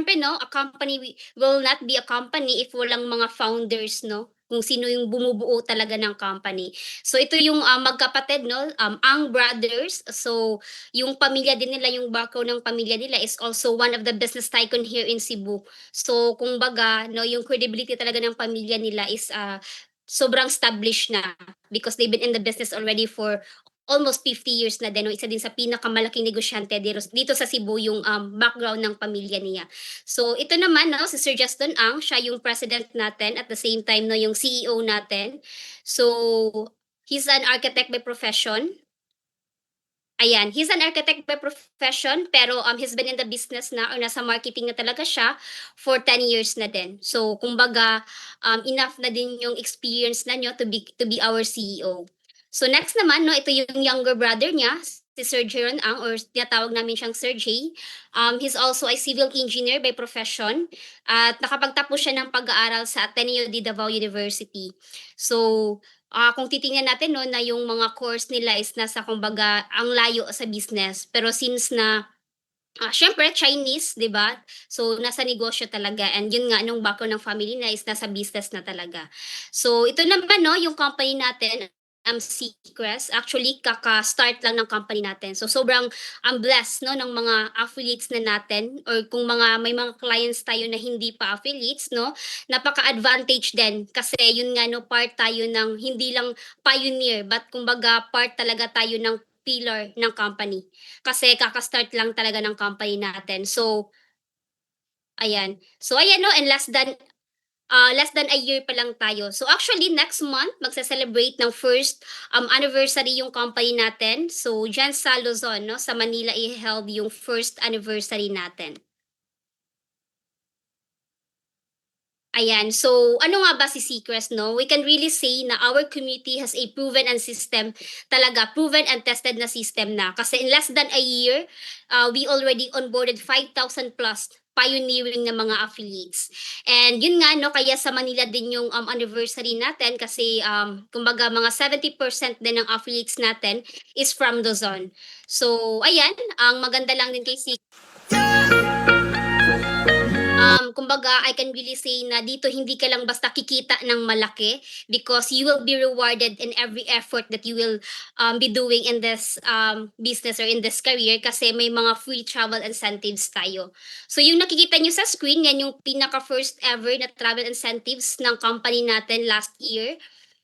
siyempre 'no, a company will not be a company if walang mga founders 'no, kung sino yung bumubuo talaga ng company. So ito yung, magkapatid 'no, Ang Brothers. So yung pamilya din nila, yung background ng pamilya nila is also one of the business tycoon here in Cebu. So kumbaga 'no, yung credibility talaga ng pamilya nila is, sobrang established na because they've been in the business already for almost 50 years na din 'no, isa din sa pinakamalaking negosyante dito sa Cebu yung, background ng pamilya niya. So ito naman 'no, si Sir Justin Ang, siya yung president natin at the same time 'no, yung CEO natin. So, he's an architect by profession. Ayan, he's an architect by profession pero, he's been in the business na or nasa marketing na talaga siya for 10 years na din. So kumbaga, enough na din yung experience na niyo to be our CEO. So next naman 'no, ito yung younger brother niya, si Sir Jeron Ang or tinatawag namin siyang Sir J. He's also a civil engineer by profession at nakapagtapos siya ng pag-aaral sa Ateneo de Davao University. So, kung titingnan natin 'no, na yung mga course nila is nasa kumbaga ang layo sa business. Pero since na, siyempre Chinese 'di ba? So nasa negosyo talaga and yun nga nung background ng family na is nasa business na talaga. So ito naman 'no, yung company natin, Seacrest. Actually kaka-start lang ng company natin. So sobrang blessed 'no ng mga affiliates na natin or kung may mga clients tayo na hindi pa affiliates 'no, napaka-advantage din kasi yun nga 'no, part tayo ng hindi lang pioneer but kumbaga part talaga tayo ng pillar ng company. Kasi kaka-start lang talaga ng company natin. So, ayan. So ayan 'no, and less than a year pa lang tayo. So actually next month magse-celebrate ng first, anniversary yung company natin. So diyan sa Luzon 'no, sa Manila i-held yung first anniversary natin. Ayan. So, ano nga ba si Seacrest 'no? We can really say na our community has a proven and tested na system na. Kasi in less than a year, we already onboarded 5,000 plus pioneering na mga affiliates. And yun nga 'no, kaya sa Manila din yung, anniversary natin kasi, kumbaga mga 70% din ng affiliates natin is from Luzon. So ayan, ang maganda lang din kay kumbaga I can really say na dito hindi ka lang basta kikita ng malaki because you will be rewarded in every effort that you will, be doing in this, business or in this career kasi may mga free travel incentives tayo. So yung nakikita niyo sa screen, yan yung pinaka first ever na travel incentives ng company natin last year.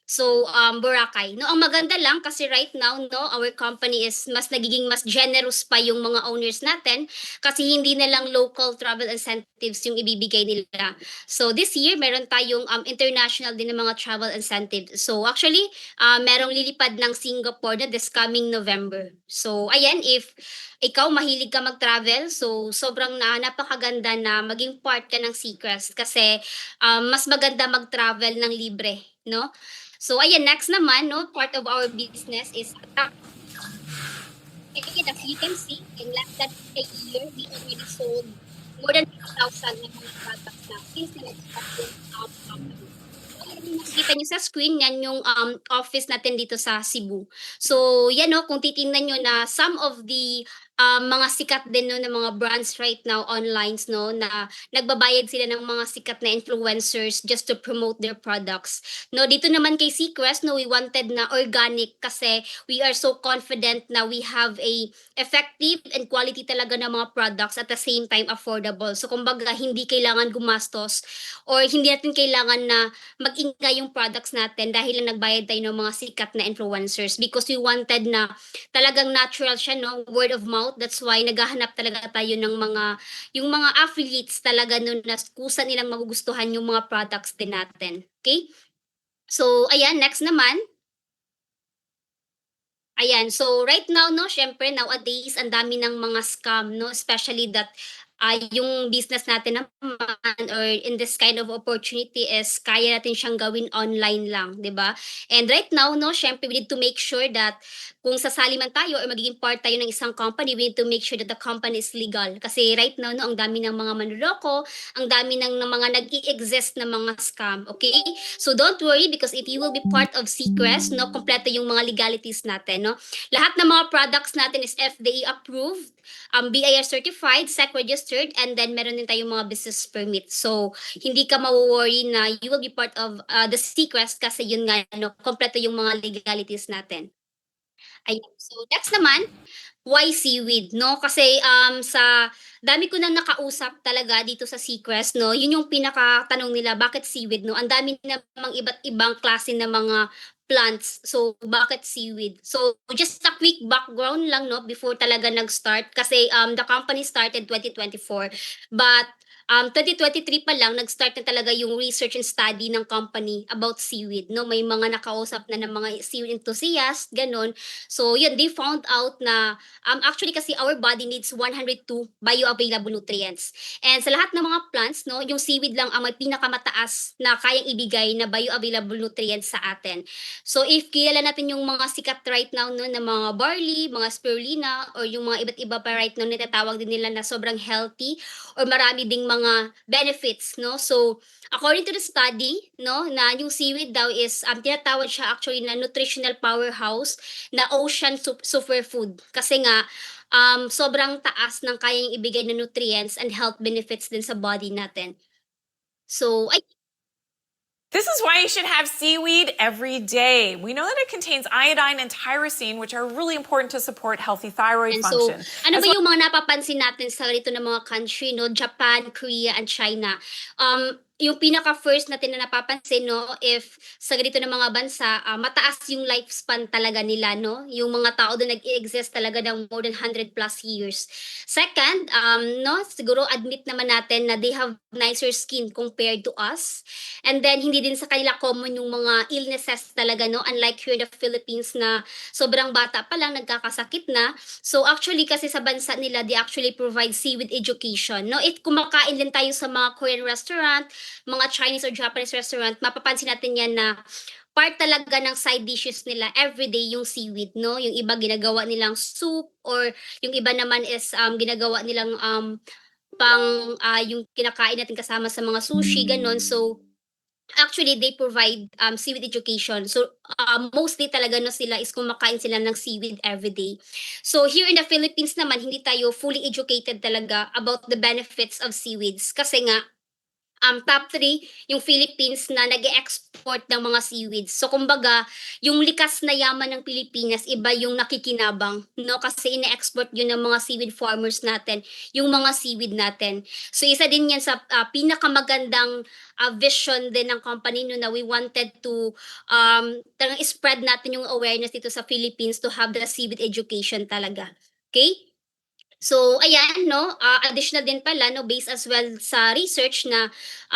So, Boracay 'no, ang maganda lang kasi right now 'no, our company is mas generous pa yung mga owners natin kasi hindi na lang local travel incentives yung ibibigay nila. So, this year meron tayong, international din na mga travel incentive. So, actually, merong lilipad ng Singapore na this coming November. So, ayan if ikaw mahilig ka mag-travel, so sobrang napakaganda na maging part ka ng Seacrest kasi, mas maganda mag-travel ng libre 'no. So ayan, next naman 'no, part of our business is again, as you can see, in less than a year, we already sold more than 6,000 na mga products na since na nag-start yung, company. So ayan yung nakikita niyo sa screen, yan yung, office natin dito sa Cebu. So yan 'no, kung titingnan niyo na some of the, mga sikat din 'no, na mga brands right now online 'no, na nagbabayad sila ng mga sikat na influencers just to promote their products. 'No, dito naman kay Seacrest 'no, we wanted na organic kasi we are so confident na we have a effective and quality talaga na mga products at the same time affordable. So kumbaga hindi kailangan gumastos or hindi natin kailangan na mag-ingay yung products natin dahil lang nagbayad tayo ng mga sikat na influencers because we wanted na talagang natural siya 'no, word of mouth. That's why naghahanap talaga tayo ng yung mga affiliates talaga nun na kusa nilang magugustuhan yung mga products din natin, okay. So ayan, next naman, ayan. So right now 'no, siyempre nowadays ang dami ng mga scam 'no, especially that, yung business natin naman or in this kind of opportunity is kaya natin siyang gawin online lang, 'di ba? And right now 'no, siyempre we need to make sure that kung sasali man tayo or magiging part tayo ng isang company, we need to make sure that the company is legal. Kasi right now 'no, ang dami ng mga manloloko, ang dami ng mga nag-e-exist na mga scam, okay. So don't worry because if you will be part of Seacrest 'no, kumpleto yung mga legalities natin 'no. Lahat ng mga products natin is FDA approved, BIS certified, SEC registered registered and then meron din tayong mga business permit. So, hindi ka mawo-worry na you will be part of, the Seacrest kasi yun nga 'no, kumpleto yung mga legalities natin. Ayun, so next naman, why seaweed 'no? Kasi, sa dami ko ng nakausap talaga dito sa Seacrest 'no, yun yung pinakatanong nila, bakit seaweed 'no? Ang dami namang iba't ibang klase ng mga plants, so bakit seaweed? So just a quick background lang 'no, before talaga nag-start kasi, the company started 2024 but, 2023 pa lang nag-start na talaga yung research and study ng company about seaweed 'no. May mga nakausap na ng mga seaweed enthusiast, gano'n. So yun, they found out na actually kasi our body needs 102 bioavailable nutrients. And sa lahat ng mga plants, no, yung seaweed lang ang may pinakamataas na kayang ibigay na bioavailable nutrients sa atin. So if kilala natin yung mga sikat right now no, na mga barley, mga spirulina, or yung mga iba't iba pa right now na tinatawag din nila na sobrang healthy or marami ding mga benefits, no? So according to the study, no, na yung seaweed daw is tinatawag siya actually na nutritional powerhouse na ocean superfood kasi nga, sobrang taas ng kayang ibigay na nutrients and health benefits din sa body natin. So ay This is why you should have seaweed every day. We know that it contains iodine and tyrosine, which are really important to support healthy thyroid and so, function. ano As ba well, yung mga napapansin natin sa ganito na mga country 'no, Japan, Korea, and China. Yung pinaka-first natin na napapansin 'no, if sa ganito na mga bansa, mataas yung lifespan talaga nila 'no, yung mga tao dun nag-e-exist talaga ng more than 100+ years. Second, 'no, siguro admit naman natin na they have nicer skin compared to us. And then hindi din sa kanila common yung mga illnesses talaga 'no, unlike here in the Philippines na sobrang bata pa lang nagkakasakit na. So actually kasi sa bansa nila, they actually provide seaweed education 'no. If kumakain din tayo sa mga Korean restaurant, mga Chinese or Japanese restaurant, mapapansin natin 'yan na part talaga ng side dishes nila everyday yung seaweed 'no. Yung iba ginagawa nilang soup or yung iba naman is, ginagawa nilang, yung kinakain natin kasama sa mga sushi gano'n. So actually, they provide, seaweed education. So, mostly talaga 'no, sila is kumakain sila ng seaweed everyday. So, here in the Philippines naman, hindi tayo fully educated talaga about the benefits of seaweeds kasi nga top 3 yung Philippines na nag-e-export ng mga seaweeds. So kumbaga, yung likas na yaman ng Pilipinas iba yung nakikinabang 'no, kasi ine-export yun ng mga seaweed farmers natin, yung mga seaweed natin. So isa din yan sa, pinakamagandang, vision din ng company 'no, na we wanted to, talagang spread natin yung awareness dito sa Philippines to have the seaweed education talaga, okay. So ayan 'no, additional din pala 'no, based as well sa research na,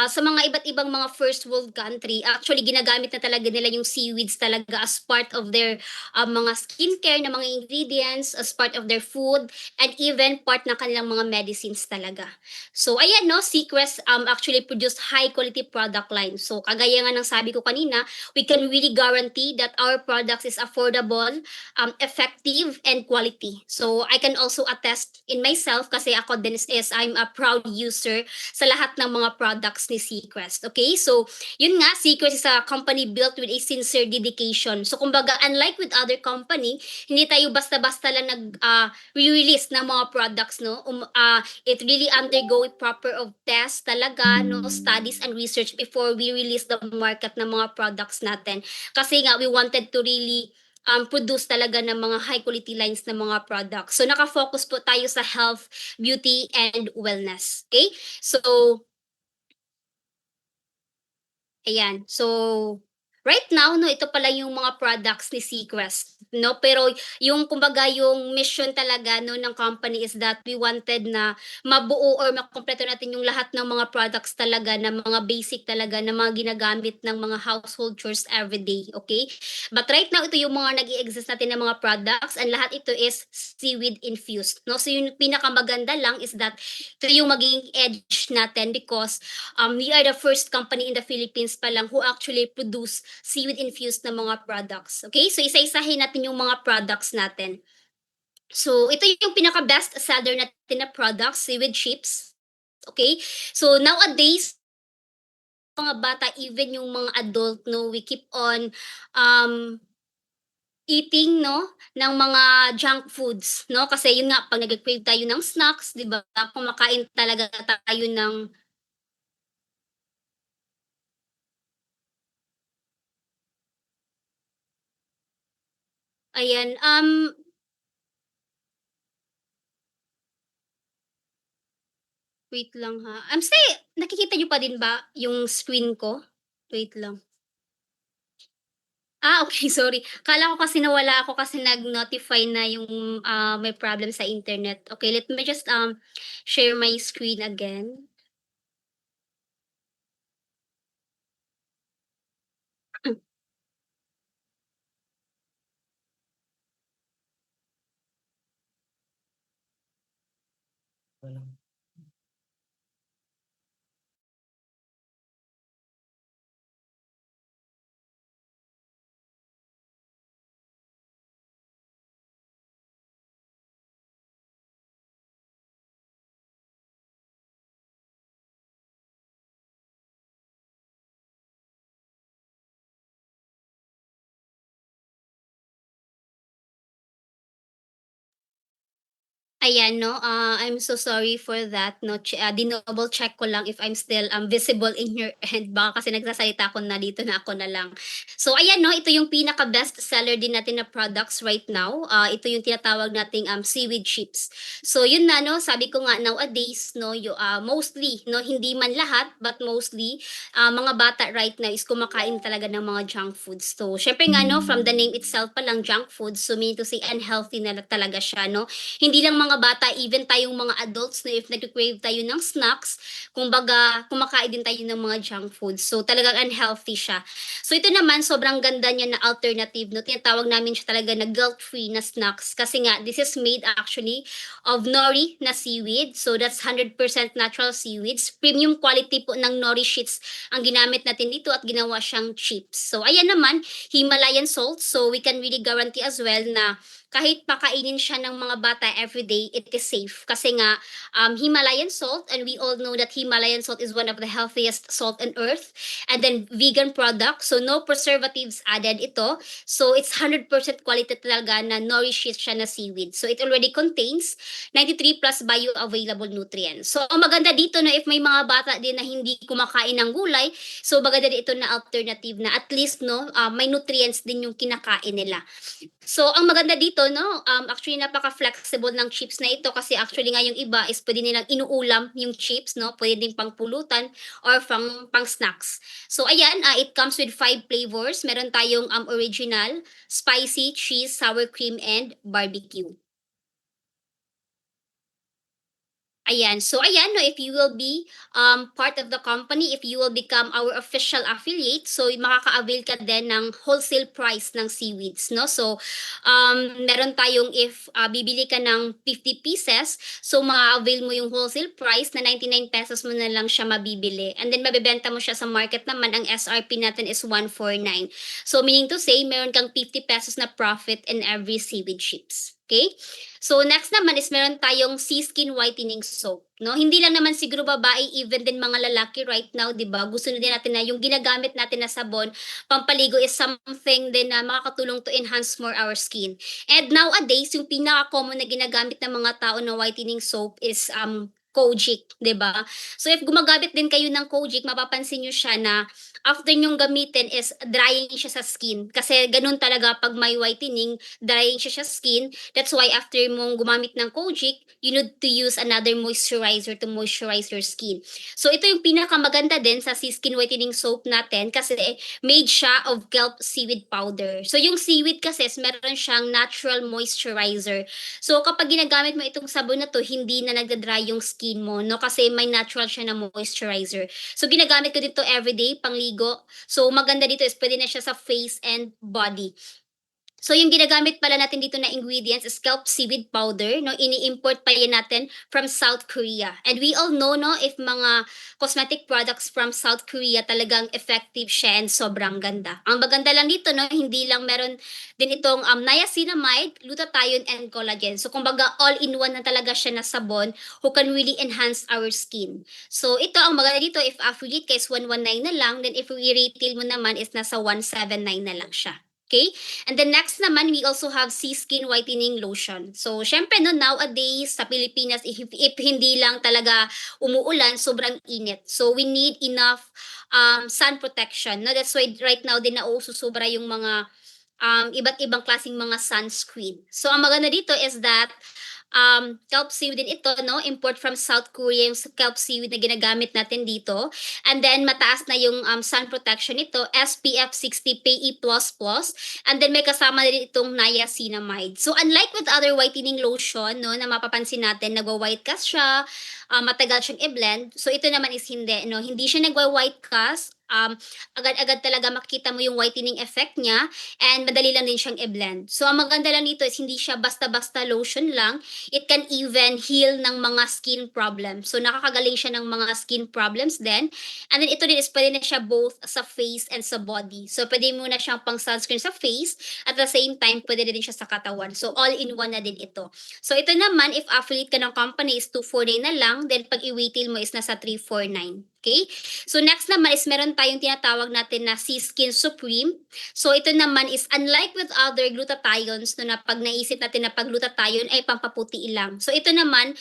sa mga iba't ibang mga first world country, actually ginagamit na talaga nila yung seaweeds talaga as part of their, mga skincare na mga ingredients, as part of their food, and even part ng kanilang mga medicines talaga. So ayan 'no, Seacrest, actually produce high quality product line. So kagaya nga ng sabi ko kanina, we can really guarantee that our products is affordable, effective, and quality. So I can also attest in myself kasi ako din is I'm a proud user sa lahat ng mga products ni Seacrest. Okay? So yun nga, Seacrest is a company built with a sincere dedication. So kumbaga, unlike with other company, hindi tayo basta-basta lang re-release ng mga products, no? It really undergo a proper of test talaga, no? Studies and research before we release the market ng mga products natin. Kasi nga, we wanted to really produce talaga ng mga high quality lines ng mga products. So naka-focus po tayo sa health, beauty, and wellness. Okay? So ayan. So, right now 'no, ito pala yung mga products ni Seacrest 'no, pero yung kumbaga yung mission talaga 'no ng company is that we wanted na mabuo or makumpleto natin yung lahat ng mga products talaga na mga basic talaga na mga ginagamit ng mga household chores everyday, okay. But right now ito yung mga nag-e-exist natin na mga products and lahat ito is seaweed infused 'no. So yung pinakamaganda lang is that ito yung magiging edge natin because we are the first company in the Philippines pa lang who actually produce seaweed infused na mga products. Okay? So isa-isahin natin yung mga products natin. So ito yung pinaka best seller natin na products, seaweed chips. Okay? So nowadays mga bata, even yung mga adult 'no, we keep on um eating 'no, ng mga junk foods 'no, kasi yun nga 'pag nagke-crave tayo ng snacks 'di ba, kumakain talaga tayo ng ayan, wait lang ha, say nakikita niyo pa din ba yung screen ko? Wait lang. Okey sorry. Akala ko kasi nawala ako kasi nag-notify na yung, may problem sa internet. Okay, let me just, share my screen again. Ayan 'no, I'm so sorry for that 'no, dinoble check ko lang if I'm still, visible in your end baka kasi nagsasalita ako na dito na ako na lang. So ayan 'no, ito yung pinaka-best seller din natin na products right now, ito yung tinatawag nating, seaweed chips. So yun na 'no, sabi ko nga nowadays 'no, mostly 'no, hindi man lahat but mostly, mga bata right now is kumakain talaga ng mga junk foods. So siyempre nga 'no, from the name itself pa lang junk food, so meaning to say unhealthy na talaga siya 'no. Hindi lang mga bata, even tayong mga adults na if nagke-crave tayo ng snacks, kumbaga kumakain din tayo ng mga junk foods. So, talagang unhealthy siya. So, ito naman sobrang ganda niya na alternative 'no, tinatawag namin siya talaga na guilt-free na snacks kasi nga this is made actually of nori na seaweed. So, that's 100% natural seaweeds. Premium quality po ng nori sheets ang ginamit natin dito at ginawa siyang chips. So, ayan naman, Himalayan salt. So, we can really guarantee as well na kahit pakainin siya ng mga bata everyday, it is safe. Kasi nga, Himalayan salt, and we all know that Himalayan salt is one of the healthiest salt on earth. And then, vegan product, so no preservatives added ito. So, it's 100% quality talaga na nourishes siya na seaweed. So, it already contains 93 plus bioavailable nutrients. So, ang maganda dito na if may mga bata din na hindi kumakain ng gulay, so maganda din ito na alternative na at least no, may nutrients din yung kinakain nila. So, ang maganda dito 'no, actually napaka-flexible ng chips na ito kasi actually nga yung iba is puwede nilang inuulam yung chips 'no, puwede ding pangpulutan or pang-snacks. So ayan, it comes with 5 flavors. Meron tayong, original, spicy, cheese, sour cream, and barbecue. Ayan. So ayan 'no, if you will be, part of the company, if you will become our official affiliate, so makaka-avail ka din ng wholesale price ng seaweeds 'no. So, meron tayong if, bibili ka ng 50 pieces, so maa-avail mo yung wholesale price na 99 pesos mo na lang siya mabibili and then mabebenta mo siya sa market naman ang SRP natin is 149. So meaning to say meron kang 50 pesos na profit in every seaweed chips, okay? So next naman is meron tayong Sea Skin Whitening Soap, 'no? Hindi lang naman siguro babae, even din mga lalaki right now, 'di ba? Gusto na din natin na yung ginagamit natin na sabon, pampaligo is something din na makakatulong to enhance more our skin. And nowadays, yung pinaka-common na ginagamit ng mga tao na whitening soap is Kojic, 'di ba? So if gumagamit din kayo ng Kojic, mapapansin niyo siya na after niyong gamitin is drying siya sa skin. Kasi gano'n talaga 'pag may whitening, drying siya sa skin. That's why after mong gumamit ng Kojic, you need to use another moisturizer to moisturize your skin. So ito yung pinakamaganda din sa skin whitening soap natin kasi made siya of kelp seaweed powder. So yung seaweed kasi is meron siyang natural moisturizer. So kapag ginagamit mo itong sabon na 'to, hindi na nagda-dry yung skin mo 'no, kasi may natural siya na moisturizer. So ginagamit ko dito everyday pangligo. So maganda dito is puwede na siya sa face and body. So yung ginagamit pala natin dito na ingredients is kelp seaweed powder 'no, ini-import pa yan natin from South Korea. And we all know 'no, if mga cosmetic products from South Korea talagang effective siya and sobrang ganda. Ang maganda lang dito 'no, hindi lang meron din itong, niacinamide, glutathione, and collagen. So kumbaga all-in-one na talaga siya na sabon who can really enhance our skin. So ito ang maganda dito if affiliate ka is 119 na lang, then if i-retail mo naman is nasa 179 na lang siya. Okay? And then next naman, we also have Sea Skin Whitening Lotion. So, syempre, no, nowadays, sa Pilipinas, if hindi lang talaga umuulan, sobrang init. So, we need enough sun protection. No? That's why right now din sobra yung mga iba't ibang klaseng mga sunscreen. So, ang maganda dito is that kelp seaweed din ito, no? Import from South Korea yung kelp seaweed na ginagamit natin dito. And then, mataas na yung sun protection nito, SPF 60 PE++. And then, may kasama din itong niacinamide. So, unlike with other whitening lotion, no, na mapapansin natin, nagwa-white cast siya, matagal siyang i-blend. So, ito naman is hindi, no? Hindi siya nagwa-white cast. Agad-agad talaga makikita mo yung whitening effect niya and madali lang din siyang i-blend. So, ang maganda lang dito is hindi siya basta-basta lotion lang. It can even heal ng mga skin problems. So, nakakagaling siya ng mga skin problems din. And then, ito din is pwede na siya both sa face and sa body. So, pwede mo na siyang pang sunscreen sa face at the same time, pwede din siya sa katawan. So, all-in-one na din ito. So, ito naman, if affiliate ka ng company is 249 na lang, then pag i-retail mo is nasa 349. Okay? So, next naman is meron tayong tinatawag natin na Sea Skin Supreme. So, ito naman is unlike with other glutathiones no, na pag naisip natin na pag glutathione ay pampaputi lang. So, ito naman,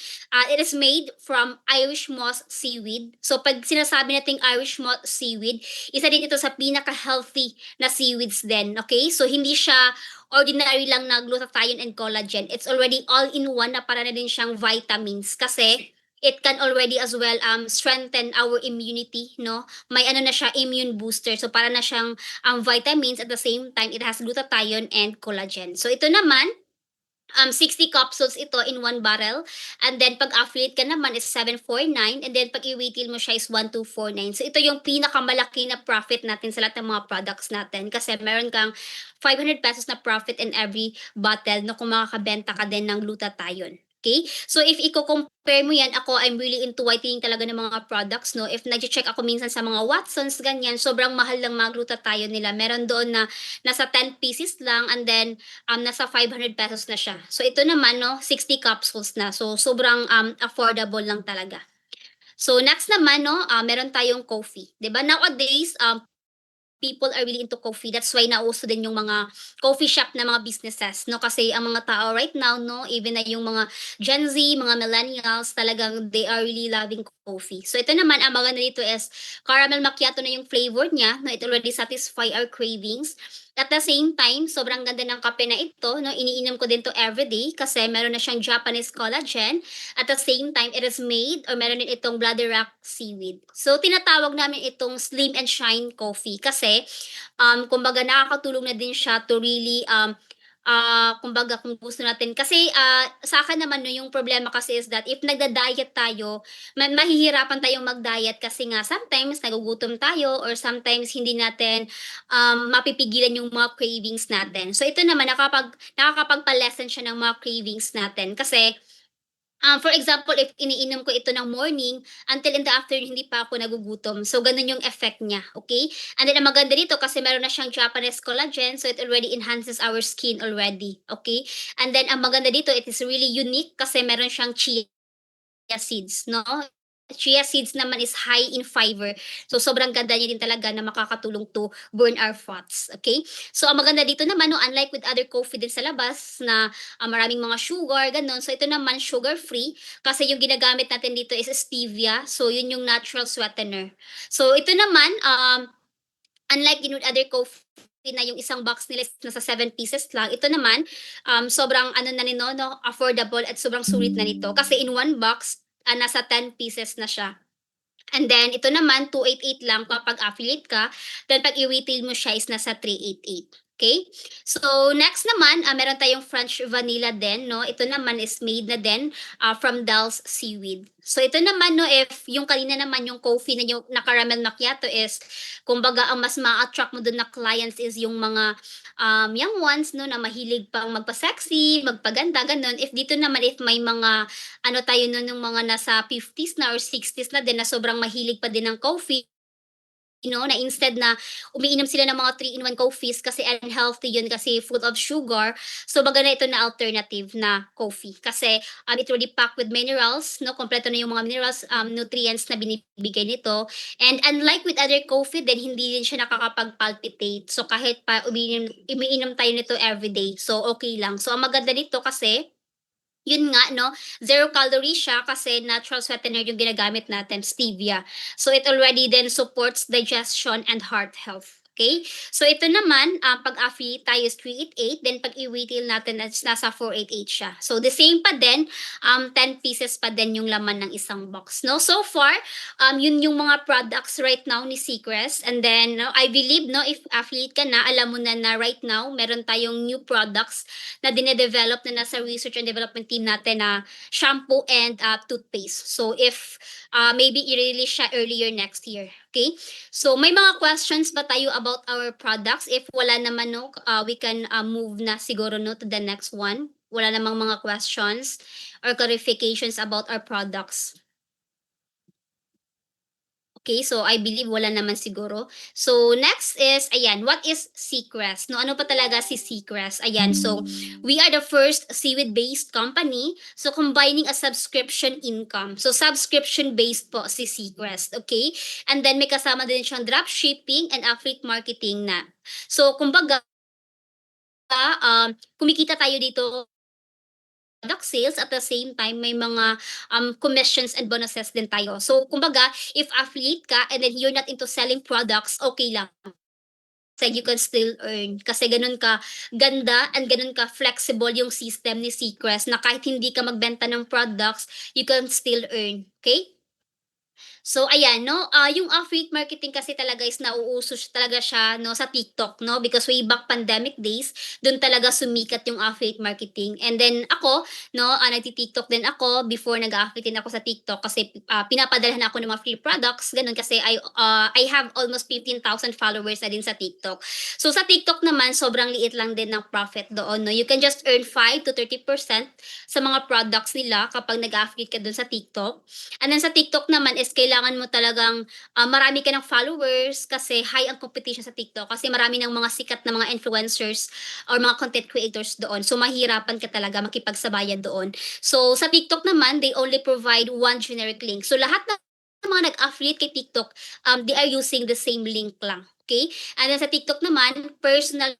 it is made from Irish moss seaweed. So, pag sinasabi nating Irish moss seaweed, isa din ito sa pinaka-healthy na seaweeds din. Okay? So, hindi siya ordinary lang na glutathione and collagen. It's already all-in-one na para na din siyang vitamins kasi it can already as well strengthen our immunity, no? May ano na siya, immune booster. So, para na siyang vitamins at the same time, it has glutathione and collagen. So, ito naman, 60 capsules ito in one barrel. And then, pag affiliate ka naman is 749. And then, pag i-retail mo siya is 1249. So, ito yung pinakamalaki na profit natin sa lahat ng mga products natin. Kasi meron kang 500 pesos na profit in every bottle no, kung makakabenta ka din ng glutathione. Okay? So, if i-compare mo yan, I'm really into whitening talaga ng mga products, no? If nag-check ako minsan sa mga Watsons, ganyan, sobrang mahal lang mga glutathione nila. Meron doon na nasa 10 pieces lang and then nasa 500 pesos na siya. So, ito naman, no, 60 capsules na. So, sobrang affordable lang talaga. So, next naman, no, meron tayong coffee. 'Di ba nowadays, people are really into coffee. That's why nauso din yung mga coffee shop na mga businesses, no? Kasi ang mga tao right now, no, even na yung mga Gen Z, mga millennials, talagang they are really loving coffee. So ito naman, ang maganda dito is caramel macchiato na yung flavor niya, no? It already satisfy our cravings. At the same time, sobrang ganda ng kape na ito, no? Iniinom ko din to everyday kasi meron na siyang Japanese collagen. At the same time, it is made or meron din itong bladderwrack seaweed. So, tinatawag namin itong slim and shine coffee kasi kumbaga nakakatulong na din siya to really kumbaga kung gusto natin kasi sa akin naman no, yung problema kasi is that if nagda-diet tayo, mahihirapan tayong mag-diet kasi nga sometimes nagugutom tayo or sometimes hindi natin mapipigilan yung mga cravings natin. So ito naman nakakapagpa-lessen siya ng mga cravings natin kasi for example, if iniinom ko ito ng morning, until in the afternoon hindi pa ako nagugutom. So, ganun yung effect niya, okay? And then, ang maganda dito kasi meron na siyang Japanese collagen, so it already enhances our skin already, okay? And then, ang maganda dito, it is really unique kasi meron siyang chia seeds, no? Chia seeds naman is high in fiber. So, sobrang ganda niya din talaga na makakatulong to burn our fats. Okay? So, ang maganda dito naman, no, unlike with other coffee din sa labas na maraming mga sugar, ganun. So, ito naman sugar-free kasi yung ginagamit natin dito is stevia. So, yun yung natural sweetener. So, ito naman, unlike din with other coffee na yung isang box nila is nasa 7 pieces lang. Ito naman, sobrang ano na nino, no, affordable at sobrang sulit na nito. Kasi in one box, nasa 10 pieces na siya. And then, ito naman, 288 lang kapag affiliate ka. Then, pag i-retail mo siya is nasa 388. Okay? So, next naman, meron tayong French vanilla din, no? Ito naman is made na din from Dell's seaweed. So, ito naman, no, if yung kanina naman yung coffee na yung na caramel macchiato is, kumbaga, ang mas ma-attract mo dun na clients is yung mga young ones, no, na mahilig pang magpa-sexy, magpaganda, ganun. If dito naman, if may mga ano tayo nun, yung mga nasa 50s na or 60s na din na sobrang mahilig pa din ng coffee, na instead na umiinom sila ng mga 3-in-1 coffees kasi unhealthy yun kasi full of sugar. So maganda ito na alternative na coffee kasi, it already packed with minerals 'no, kumpleto na yung mga minerals, nutrients na binibigay nito. And unlike with other coffee din hindi din siya nakakapag-palpitate. So kahit pa umiinom tayo nito everyday, so okey lang. So ang maganda nito kasi yun nga 'no, 0 calories siya kasi natural sweetener yung ginagamit natin, stevia. So it already then supports digestion and heart health, okay. So ito naman, 'pag affiliate tayo is 388 then 'pag i-retail natin is nasa 488 siya. So the same pa din, 10 pieces pa din yung laman ng isang box 'no. So far, yun yung mga products right now ni Seacrest and then I believe 'no, if affiliate ka na, alam mo na right now meron tayong new products na dine-develop na nasa research and development team natin na shampoo and, toothpaste. So if, maybe i-release siya earlier next year, okay. So may mga questions ba tayo about our products? If wala naman 'no, we can, move na siguro 'no to the next one. Wala namang mga questions or clarifications about our products? Okay, so I believe wala naman siguro. So next is ayan, what is Seacrest? No, ano pa talaga si Seacrest? Ayan, so we are the first seaweed-based company, so combining a subscription income. So subscription-based po si Seacrest, okay? And then may kasama din siyang dropshipping and affiliate marketing na. So kumbaga, kumikita tayo dito product sales at the same time may mga commissions and bonuses din tayo. So kumbaga, if affiliate ka and then you're not into selling products, okay lang. So you can still earn. Kasi ganun ka ganda and ganun ka flexible yung system ni Seacrest na kahit hindi ka magbenta ng products, you can still earn. Okay? So ayan 'no, yung affiliate marketing kasi talaga is nauuso talaga siya 'no sa TikTok 'no, because way back pandemic days, dun talaga sumikat yung affiliate marketing. And then ako 'no, nagti-TikTok din ako before nag-a-affiliate din ako sa TikTok kasi, pinapadalhan ako ng mga free products gano'n kasi I have almost 15,000 followers na din sa TikTok. So sa TikTok naman sobrang liit lang din ng profit doon 'no, you can just earn 5 to 30% sa mga products nila kapag nag-a-affiliate ka dun sa TikTok. And then sa TikTok naman is kailangan mo talagang, marami ka ng followers kasi high ang competition sa TikTok kasi marami ng mga sikat na mga influencers or mga content creators doon. So mahirapan ka talaga makipagsabayan doon. So sa TikTok naman, they only provide one generic link. So lahat ng mga nag-affiliate kay TikTok, they are using the same link lang, okay. And then sa TikTok naman, personal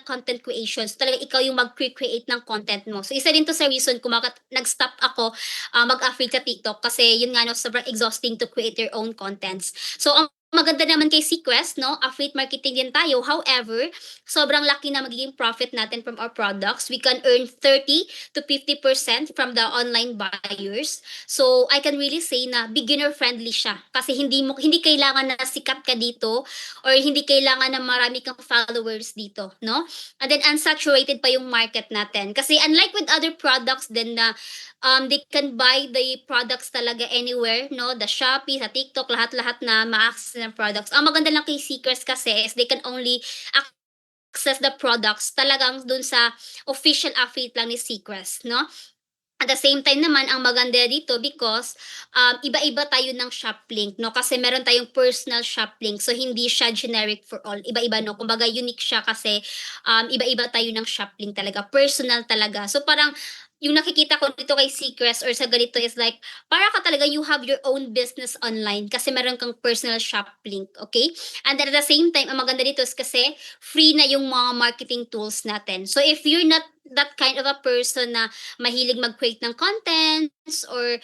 content creations, talagang ikaw yung mag-create ng content mo. So isa din 'to sa reason kung bakit nag-stop ako, mag-affiliate sa TikTok kasi yun nga 'no, sobrang exhausting to create your own contents. So ang maganda naman kay Seacrest 'no, affiliate marketing din tayo. However, sobrang laki na magiging profit natin from our products. We can earn 30 to 50% from the online buyers. So I can really say na beginner friendly siya kasi hindi kailangan na sikat ka dito or hindi kailangan na marami kang followers dito 'no. And then unsaturated pa yung market natin. Kasi unlike with other products din na, they can buy the products talaga anywhere 'no, the Shopee, sa TikTok, lahat-lahat na ma-access ng products. Ang maganda lang kay Seekers kasi is they can only access the products talagang dun sa official affiliate lang ni Seacrest 'no. At the same time naman ang maganda dito because, iba-iba tayo ng shop link 'no, kasi meron tayong personal shop link. So hindi siya generic for all, iba-iba 'no, kumbaga unique siya kasi, iba-iba tayo ng shop link talaga, personal talaga. So parang yung nakikita ko dito kay Seacrest or sa ganito is like, para ka talaga you have your own business online kasi meron kang personal shop link, okay. And then at the same time ang maganda dito is kasi free na yung mga marketing tools natin. So if you're not that kind of a person na mahilig mag-create ng contents or,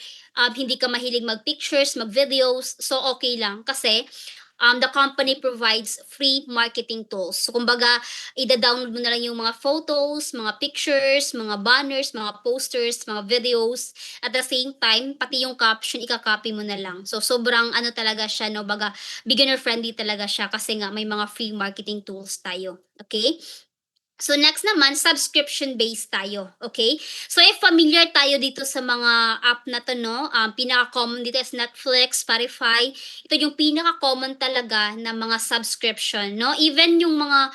hindi ka mahilig mag-pictures, mag-videos, so okay lang kasi, the company provides free marketing tools. So kumbaga ida-download mo na lang yung mga photos, mga pictures, mga banners, mga posters, mga videos. At the same time, pati yung caption ika-copy mo na lang. So sobrang ano talaga siya 'no, beginner friendly talaga siya kasi nga may mga free marketing tools tayo, okay. So next naman, subscription-based tayo, okay? So if familiar tayo dito sa mga app na 'to 'no, pinaka-common dito is Netflix, Spotify. Ito yung pinaka-common talaga na mga subscription 'no. Even yung mga,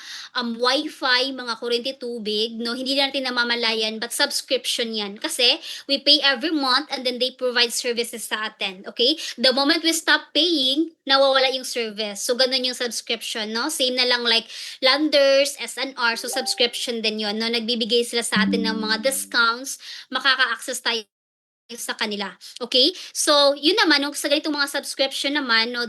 Wi-Fi, mga kuryente, tubig 'no, hindi natin namamalayan but subscription 'yan. Kasi we pay every month and then they provide services sa atin, okay? The moment we stop paying, nawawala yung service. So gano'n yung subscription 'no. Same na lang like Landers, SNR, so subscription din 'yon 'no, nagbibigay sila sa atin ng mga discounts, makaka-access tayo sa kanila, okay? So, 'yun naman 'no, sa ganitong mga subscription naman 'no,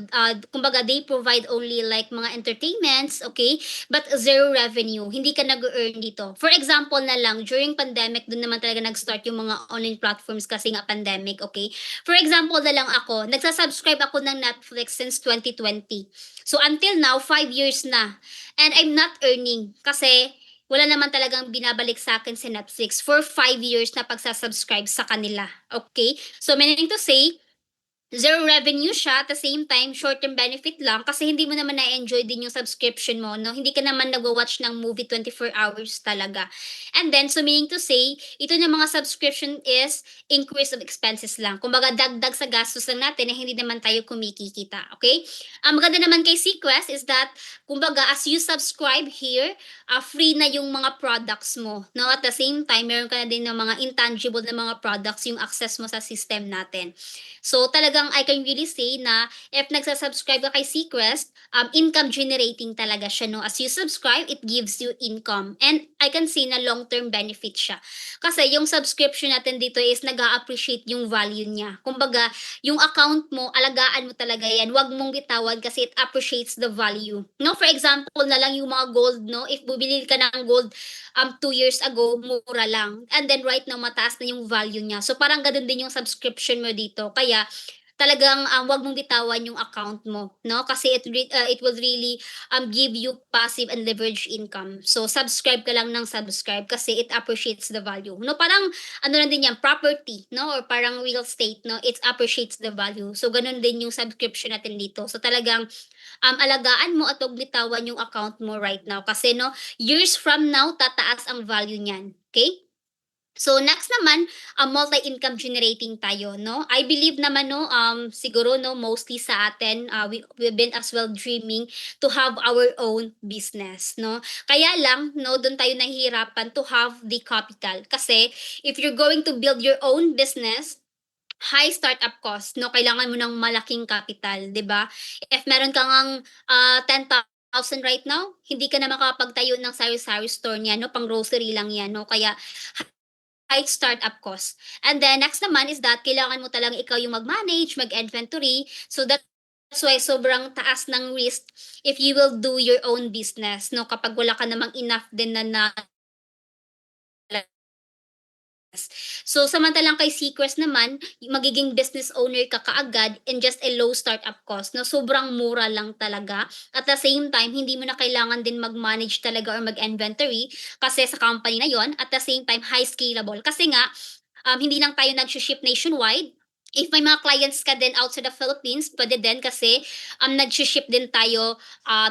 kumbaga they provide only like mga entertainments, okay? But zero revenue, hindi ka nag-earn dito. For example na lang, during pandemic dun naman talaga nag-start yung mga online platforms kasi nga pandemic, okay? For example na lang ako, nagsa-subscribe ako ng Netflix since 2020. So, until now, 5 years na. And I'm not earning kasi wala naman talagang binabalik sa akin si Netflix for 5 years na pagsa-subscribe sa kanila, okay? So meaning to say, zero revenue siya at the same time short-term benefit lang kasi hindi mo naman na-enjoy din yung subscription mo 'no, hindi ka naman nagwa-watch ng movie 24 hours talaga. And then so meaning to say, ito na mga subscription is increase of expenses lang. Kumbaga dagdag sa gastos lang natin na hindi naman tayo kumikikita, okay? Ang maganda naman kay Sequest is that kumbaga as you subscribe here, free na yung mga products mo 'no, at the same time meron ka na din ng mga intangible na mga products yung access mo sa system natin. So talagang I can really say na if nagsa-subscribe ka kay Sequest, income generating talaga siya 'no. As you subscribe, it gives you income and I can say na long-term benefit siya. Kasi yung subscription natin dito is nag-a-appreciate yung value niya. Kumbaga, yung account mo, alagaan mo talaga yan. Huwag mong bitawan kasi it appreciates the value. No, for example na lang yung mga gold, no? If bumili ka ng gold 2 years ago, mura lang. And then right now, mataas na yung value niya. So parang ganun din yung subscription mo dito. Kaya talagang, 'wag mong bitawan yung account mo 'no, kasi it will really, give you passive and leverage income. So, subscribe ka lang ng subscribe kasi it appreciates the value 'no, parang ano lang din 'yan, property 'no or parang real estate 'no, it appreciates the value. So, gano'n din yung subscription natin dito. So, talagang, alagaan mo at 'wag bitawan yung account mo right now kasi 'no, years from now tataas ang value niyan, okay? So next naman, multi-income generating tayo 'no. I believe naman 'no, siguro 'no, mostly sa atin, we've been as well dreaming to have our own business 'no. Kaya lang 'no, dun tayo nahihirapan to have the capital. Kasi if you're going to build your own business, high startup cost 'no, kailangan mo ng malaking capital, 'di ba? If meron ka ngang, 10,000 right now, hindi ka na makakapagtayo ng sari-sari store niyan 'no, pang-grocery lang 'yan 'no. Kaya high startup cost. And then next naman is that kailangan mo talagang ikaw yung mag-manage, mag-inventory. So that's why sobrang taas ng risk if you will do your own business 'no, kapag wala ka namang enough din na So, samantalang kay Sequest naman, magiging business owner ka kaagad in just a low startup cost 'no, sobrang mura lang talaga. At the same time, hindi mo na kailangan din mag-manage talaga or mag-inventory kasi sa company na yon. At the same time, high scalable kasi nga, hindi lang tayo nagshi-ship nationwide. If may mga clients ka din outside the Philippines, puwede din kasi, nagshi-ship din tayo,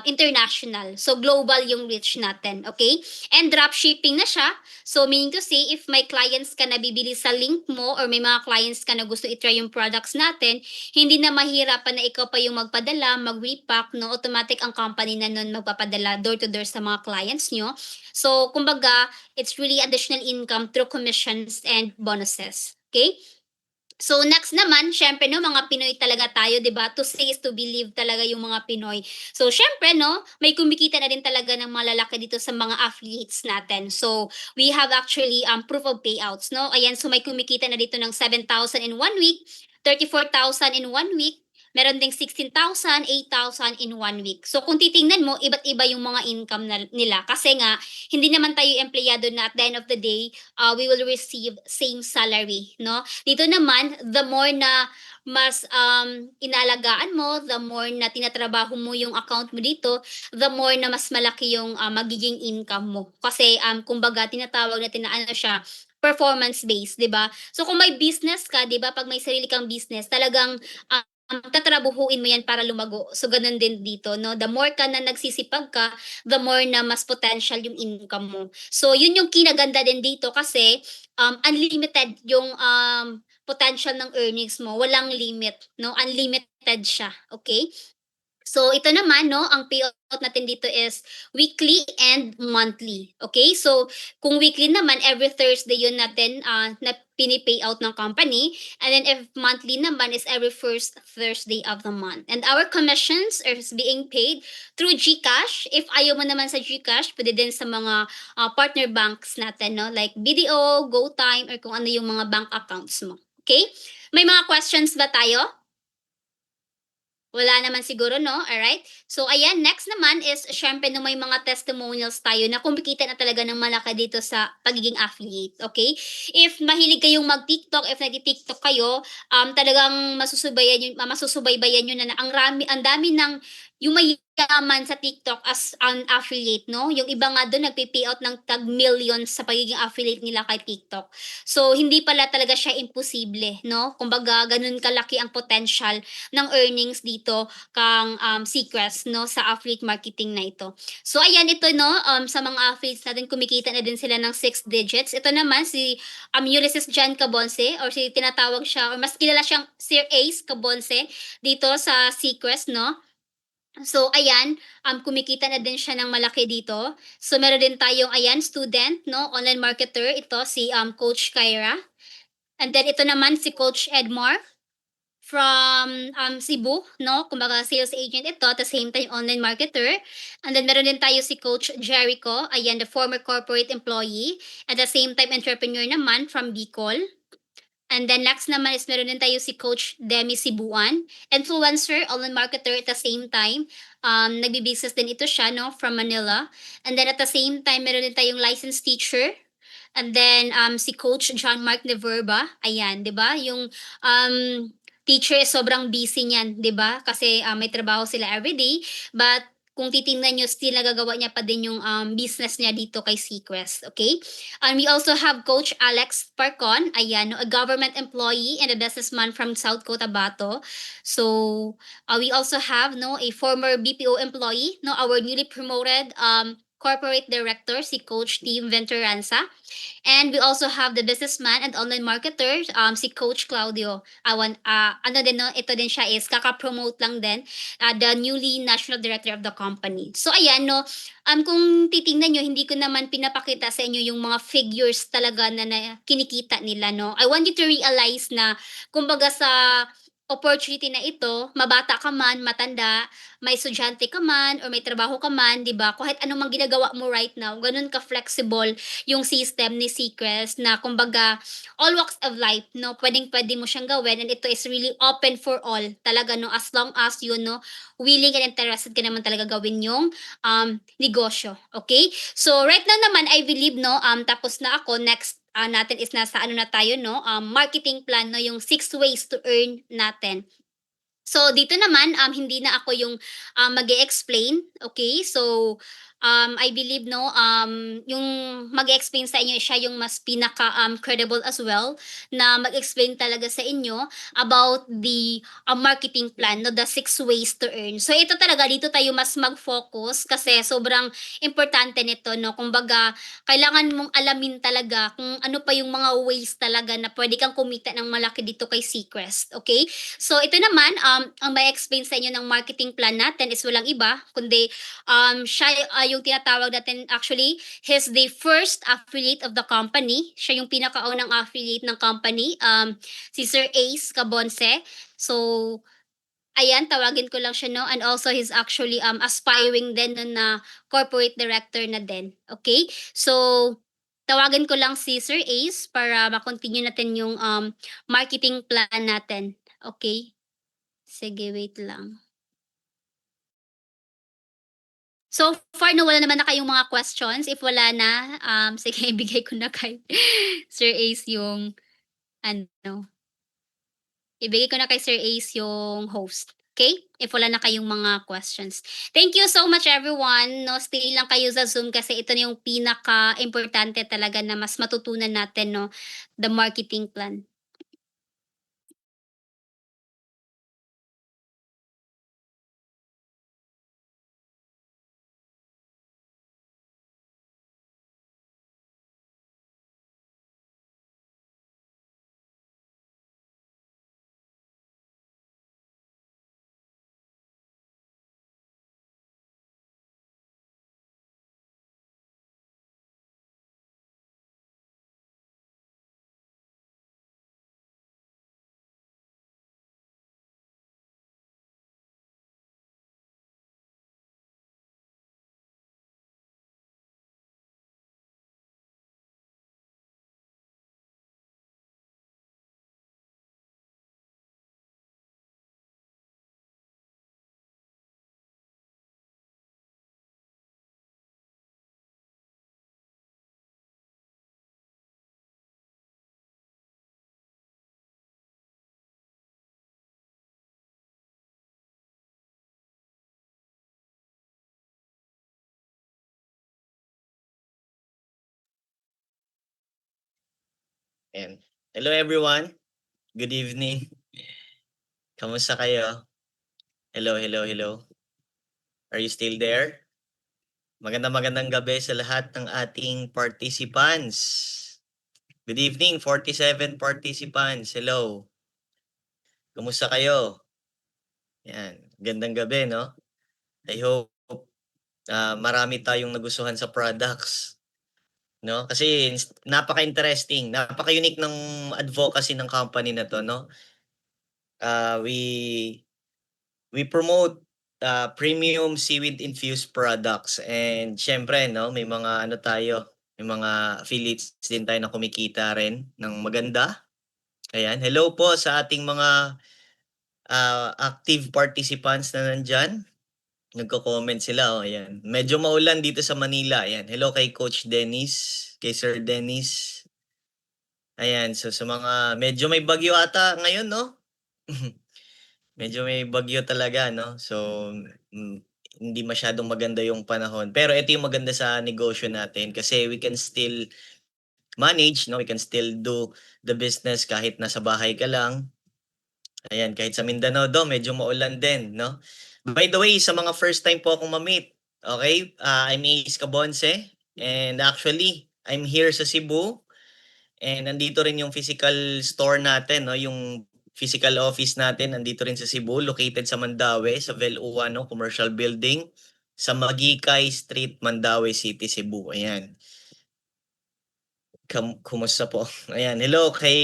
international. So, global yung reach natin, okay? And dropshipping na siya. So, meaning to say, if may clients ka na bibili sa link mo or may mga clients ka na gusto i-try yung products natin, hindi na mahirapan na ikaw pa yung magpadala, mag-repack 'no, automatic ang company na nun magpapadala door to door sa mga clients niyo. So, kumbaga, it's really additional income through commissions and bonuses, okay? So next naman, siyempre 'no, mga Pinoy talaga tayo 'di ba, to see is to believe talaga yung mga Pinoy. So siyempre 'no, may kumikita na din talaga ng malalaki dito sa mga affiliates natin. So we have actually, proof of payouts 'no, ayan, so may kumikita na dito ng 7,000 in 1 week, 34,000 in 1 week, meron ding 16,000, 8,000 in 1 week. So kung titingnan mo, iba't iba yung mga income nila kasi nga hindi naman tayo empleyado na at the end of the day, we will receive same salary 'no. Dito naman, the more na mas, inaalagaan mo, the more na tinatrabaho mo yung account mo dito, the more na mas malaki yung, magiging income mo. Kasi, kumbaga tinatawag natin na ano siya, performance based, 'di ba? So kung may business ka, 'di ba, 'pag may sarili kang business talagang, tatrabahuin mo yan para lumago. So, ganun din dito 'no, the more ka na nagsisipag ka, the more na mas potential yung income mo. So, yun yung kinaganda din dito kasi, unlimited yung, potential ng earnings mo, walang limit 'no, unlimited siya, okay. So, ito naman 'no, ang payout natin dito is weekly and monthly, okay. So, kung weekly naman every Thursday yun natin, na pini-payout ng company, and then if monthly naman is every first Thursday of the month. And our commissions is being paid through GCash. If ayaw mo naman sa GCash, puwede din sa mga, partner banks natin 'no, like BDO, GoTyme, or kung ano yung mga bank accounts mo, okay. May mga questions ba tayo? Wala naman siguro 'no, alright. So ayan, next naman is siyempre 'no, may mga testimonials tayo na kumikita na talaga ng malaki dito sa pagiging affiliate, okay. If mahilig kayong mag-TikTok, if nagti-TikTok kayo, talagang masusubaybayan niyo na ang dami ng yung mayayaman sa TikTok as an affiliate 'no. Yung iba nga dun nagpe-payout ng tag-millions sa pagiging affiliate nila kay TikTok. So hindi pala talaga siya imposible 'no, kumbaga ganun kalaki ang potential ng earnings dito kang, Seacrest 'no, sa affiliate marketing na ito. So ayan, ito 'no, sa mga affiliates natin kumikita na din sila ng 6 digits. Ito naman si, Ulysses Jan Cabonce, or tinatawag siya, or mas kilala siyang Sir Ace Cabonce dito sa Seacrest 'no. So ayan, kumikita na din siya ng malaki dito. So meron din tayong ayan, student 'no, online marketer, ito si, Coach Kyra. And then ito naman si Coach Edmar from, Cebu 'no, kumbaga sales agent ito, at the same time online marketer. And then meron din tayo si Coach Jericho, ayan, the former corporate employee, at the same time entrepreneur naman from Bicol. And then next naman is meron din tayo si Coach Demi Sibuan, influencer, online marketer at the same time. Nagbi-business din ito siya 'no, from Manila. And then at the same time meron din tayong licensed teacher. And then, si Coach John Mark Neverba, ayan, 'di ba, yung, teacher is sobrang busy niyan, 'di ba? Kasi, may trabaho sila everyday, but kung titingnan niyo still nagagawa niya pa din yung, business niya dito kay Seacrest, okay. And we also have Coach Alex Parcon, ayan 'no, a government employee and a businessman from South Cotabato. So, we also have 'no, a former BPO employee 'no, our newly promoted, corporate director si Coach Tim Venturanza. And we also have the businessman and online marketer, si Coach Claudio. Ano din 'no, ito din siya is kaka-promote lang din, the newly national director of the company. So ayan 'no, kung titingnan niyo hindi ko naman pinapakita sa inyo yung mga figures talaga na kinikita nila 'no. I want you to realize na kumbaga sa opportunity na ito, mabata ka man, matanda, may estudyante ka man, or may trabaho ka man, 'di ba? Kahit ano mang ginagawa mo right now, gano'n ka-flexible yung system ni Seacrest na kumbaga all walks of life 'no, puwedeng-puwede mo siyang gawin, and ito is really open for all talaga 'no, as long as you 'no, willing and interested ka naman talaga gawin yung, negosyo, okay. So right now naman I believe 'no, tapos na ako, next, natin is nasa ano na tayo 'no, marketing plan 'no, yung 6 ways to earn natin. So dito naman, hindi na ako yung, mag-e-explain, okay? So, I believe 'no, yung mag-e-explain sa inyo siya yung mas pinaka, credible as well na mag-explain talaga sa inyo about the, marketing plan 'no, the 6 ways to earn. So ito talaga dito tayo mas mag-focus kasi sobrang importante nito 'no. Kumbaga kailangan mong alamin talaga kung ano pa yung mga ways talaga na puwede kang kumita ng malaki dito kay Seacrest, okay? So ito naman, ang mai-explain sa inyo ng marketing plan natin is walang iba kundi, siya, yung tinatawag natin, actually, he's the first affiliate of the company. Siya yung pinakaunang affiliate ng company, si Sir Ace Cabonce. So, ayan, tawagin ko lang siya 'no, and also he's actually, aspiring din nun na corporate director na din, okay. So, tawagin ko lang si Sir Ace para ma-continue natin yung, marketing plan natin, okay. Sige, wait lang. So far 'no, wala naman na kayong mga questions. If wala na, sige, ibigay ko na kay Sir Ace yung ano, ibigay ko na kay Sir Ace yung host, okay. If wala na kayong mga questions. Thank you so much everyone 'no, stay lang kayo sa Zoom kasi ito na yung pinaka importante talaga na mas matutunan natin 'no, the marketing plan. Ayan. Hello everyone. Good evening. Kamusta kayo? Hello, hello, hello. Are you still there? Magandang gabi sa lahat ng ating participants. Good evening, 47 participants. Hello. Kumusta kayo? Yan. Gandang gabi, no? I hope marami tayong nagustuhan sa products. No? Kasi napaka-interesting, napaka-unique ng advocacy ng company na to, no? We promote premium seaweed infused products, and syempre, no, may mga ano tayo, may mga affiliates din tayo na kumikita rin ng maganda. Ayan, hello po sa ating mga active participants na nandyan. Nagko-comment sila, oh, ayan. Medyo maulan dito sa Manila, ayan. Hello kay Coach Dennis, kay Sir Dennis. Ayan, so sa mga, medyo may bagyo ata ngayon, no? Medyo may bagyo talaga, no? So, hindi masyadong maganda yung panahon. Pero ito yung maganda sa negosyo natin kasi we can still manage, no? We can still do the business kahit nasa bahay ka lang. Ayan, kahit sa Mindanao do, medyo maulan din, no? By the way, sa mga first time po akong ma-meet, okay? I'm Ace Cabonce, and actually, I'm here sa Cebu, and nandito rin yung physical store natin, no? Yung physical office natin nandito rin sa Cebu, located sa Mandaue, sa Vel-Uwa, no? Commercial building, sa Magikay Street, Mandaue City, Cebu. Ayan. Kumusta po? Ayan, hello kay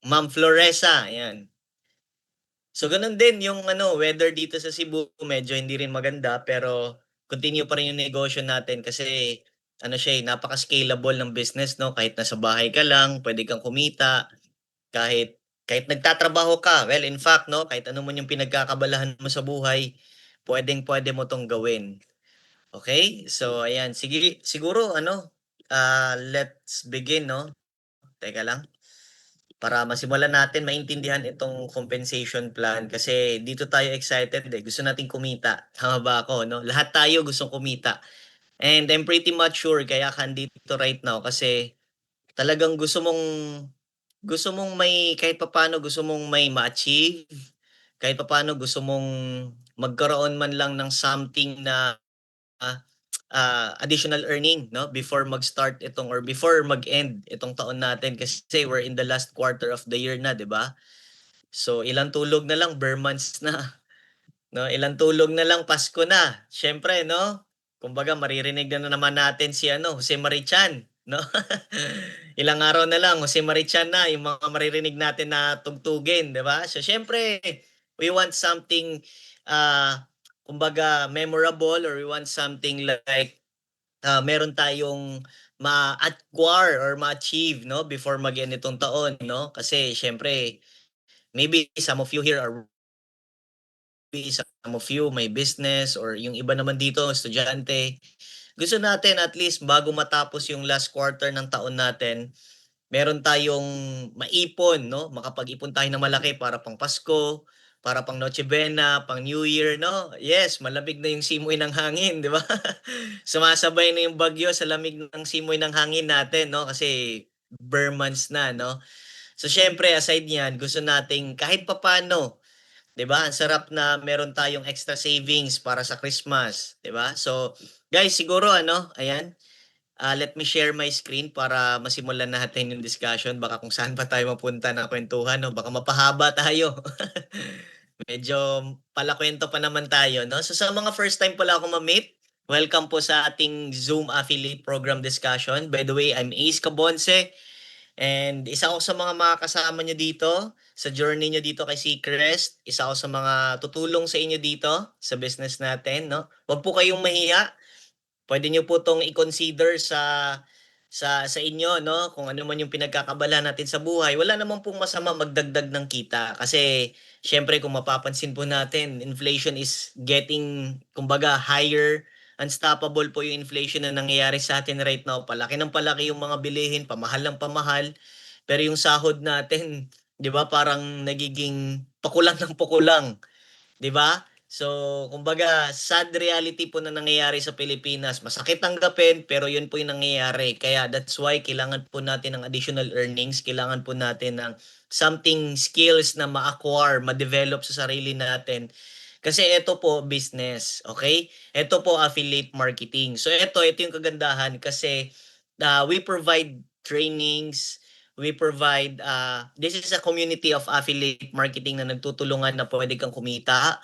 Ma'am Floresa. Ayan. So ganun din yung weather dito sa Cebu, medyo hindi rin maganda pero continue pa rin yung negosyo natin kasi siya, napaka-scalable ng business, no? Kahit nasa bahay ka lang, pwede kang kumita, kahit nagtatrabaho ka. Well, in fact, no, kahit ano man yung pinagkakabalahan mo sa buhay, pwedeng-pwede mo tong gawin. Okay? So ayan, sige, siguro let's begin, no? Teka lang. Para masimulan natin maintindihan itong compensation plan kasi dito tayo excited gusto nating kumita. Tama ba ako, no? Lahat tayo gustong kumita. And I'm pretty much sure kaya ka dito right now kasi talagang gusto mong may kahit papaano gusto mong may ma-achieve, kahit papaano gusto mong magkaroon man lang ng something na additional earning, no, before mag-start itong or before mag-end itong taon natin kasi we're in the last quarter of the year na, 'di ba? So ilang tulog na lang, bare months na. No, ilang tulog na lang, Pasko na. Siyempre, no? Kumbaga maririnig na naman natin si Jose Marichan, no? Ilang araw na lang, Jose Marichan na yung mga maririnig natin na tugtugin, 'di ba? So siyempre, we want something kumbaga memorable, or we want something like meron tayong ma-acquire or ma-achieve, no, before mag-end itong taon, no? Kasi siyempre, maybe some of you here are some of you may business, or yung iba naman dito, estudyante. Gusto natin at least bago matapos yung last quarter ng taon natin, meron tayong maipon, no? Makapag-ipon tayo ng malaki para pang Pasko, para pang Noche Buena, pang New Year, no? Yes, malamig na yung simoy ng hangin, di ba? Sumasabay na yung bagyo sa lamig ng simoy ng hangin natin, no? Kasi bare months na, no? So, syempre, aside niyan, gusto nating kahit papano, 'di ba? Ang sarap na meron tayong extra savings para sa Christmas, 'di ba? So, guys, siguro ayan, let me share my screen para masimulan natin yung discussion. Baka kung saan pa tayo mapunta na kwentuhan, no? Baka mapahaba tayo. Medyo palakwento pa naman tayo, no? So, sa mga first time pala ako ma-meet, welcome po sa ating Zoom Affiliate Program discussion. By the way, I'm Ace Cabonce. And isa ako sa mga makakasama nyo dito, sa journey nyo dito kay Seacrest. Isa ako sa mga tutulong sa inyo dito sa business natin, no? Huwag po kayong mahiya. Pwede nyo po itong i-consider sa inyo, no? Kung ano man yung pinagkakabala natin sa buhay. Wala naman pong masama magdagdag ng kita. Kasi, syempre, kung mapapansin po natin, inflation is getting, kumbaga, higher. Unstoppable po yung inflation na nangyayari sa atin right now. Palaki ng palaki yung mga bilihin, pamahal ng pamahal. Pero yung sahod natin, 'di ba, parang nagiging pakulang ng pakulang, 'di ba? So, kumbaga, sad reality po na nangyayari sa Pilipinas. Masakit tanggapin, pero yun po yung nangyayari. Kaya that's why kailangan po natin ng additional earnings. Kailangan po natin ng something skills na ma-acquire, ma-develop sa sarili natin. Kasi ito po, business. Okay? Ito po, affiliate marketing. So, ito yung kagandahan kasi we provide trainings, we provide, this is a community of affiliate marketing na nagtutulungan na pwede kang kumita.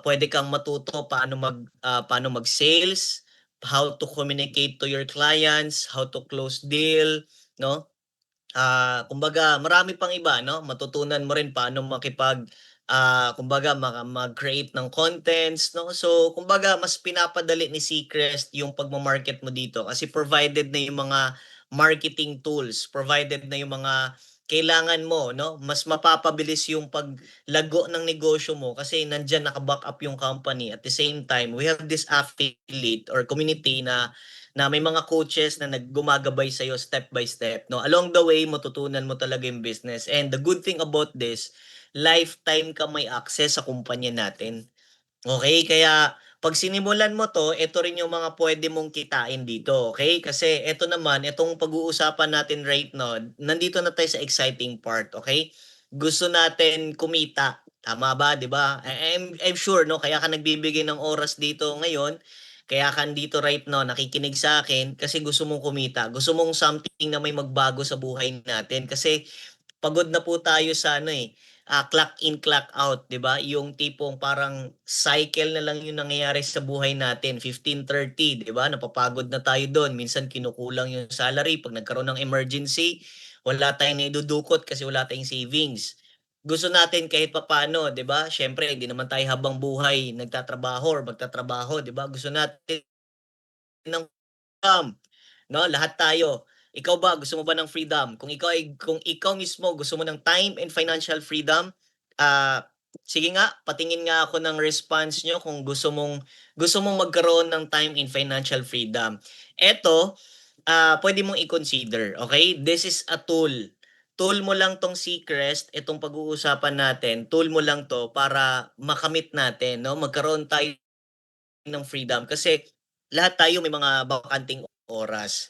Pwede kang matuto paano mag-sales, how to communicate to your clients, how to close deal, no? Kumbaga marami pang iba, no? Matutunan mo rin paano kumbaga mag-create ng contents, no? So, kumbaga mas pinapadali ni Seacrest yung pagma-market mo dito kasi provided na yung mga marketing tools, provided na yung mga kailangan mo, no? Mas mapapabilis yung paglago ng negosyo mo kasi nandiyan naka-back up yung company. At the same time, we have this affiliate or community na may mga coaches na naggumagabay sa iyo step by step, no? Along the way, matutunan mo talaga yung business. And the good thing about this, lifetime ka may access sa kumpanya natin. Okay, kaya 'pag sinimulan mo 'to, ito rin yung mga pwede mong kitain dito, okay? Kasi ito naman, itong pag-uusapan natin right now, nandito na tayo sa exciting part, okay? Gusto natin kumita, tama ba, 'di ba? I'm sure 'no, kaya ka nagbibigay ng oras dito ngayon, kaya ka andito right now nakikinig sa akin kasi gusto mong kumita, gusto mong something na may magbago sa buhay natin kasi pagod na po tayo sa clock in, clock out, 'di ba? Yung tipong parang cycle na lang yung nangyayari sa buhay natin, 15:30, 'di ba? Napapagod na tayo doon. Minsan kinukulang yung salary 'pag nagkaroon ng emergency, wala tayong naidudukot kasi wala tayong savings. Gusto natin kahit papaano, 'di ba? Siyempre, hindi naman tayo habang buhay nagtatrabaho or magtatrabaho, 'di ba? Gusto natin ng freedom, 'no? Lahat tayo. Ikaw ba, gusto mo ba ng freedom? Kung ikaw mismo gusto mo ng time and financial freedom, sige nga, patingin nga ako ng response nyo kung gusto mong magkaroon ng time and financial freedom. Eto, pwede mong i-consider, okay? This is a tool. Tool mo lang 'tong Seacrest, itong pag-uusapan natin, tool mo lang 'to para makamit natin, 'no? Magkaroon tayo ng freedom kasi lahat tayo may mga bakanting oras.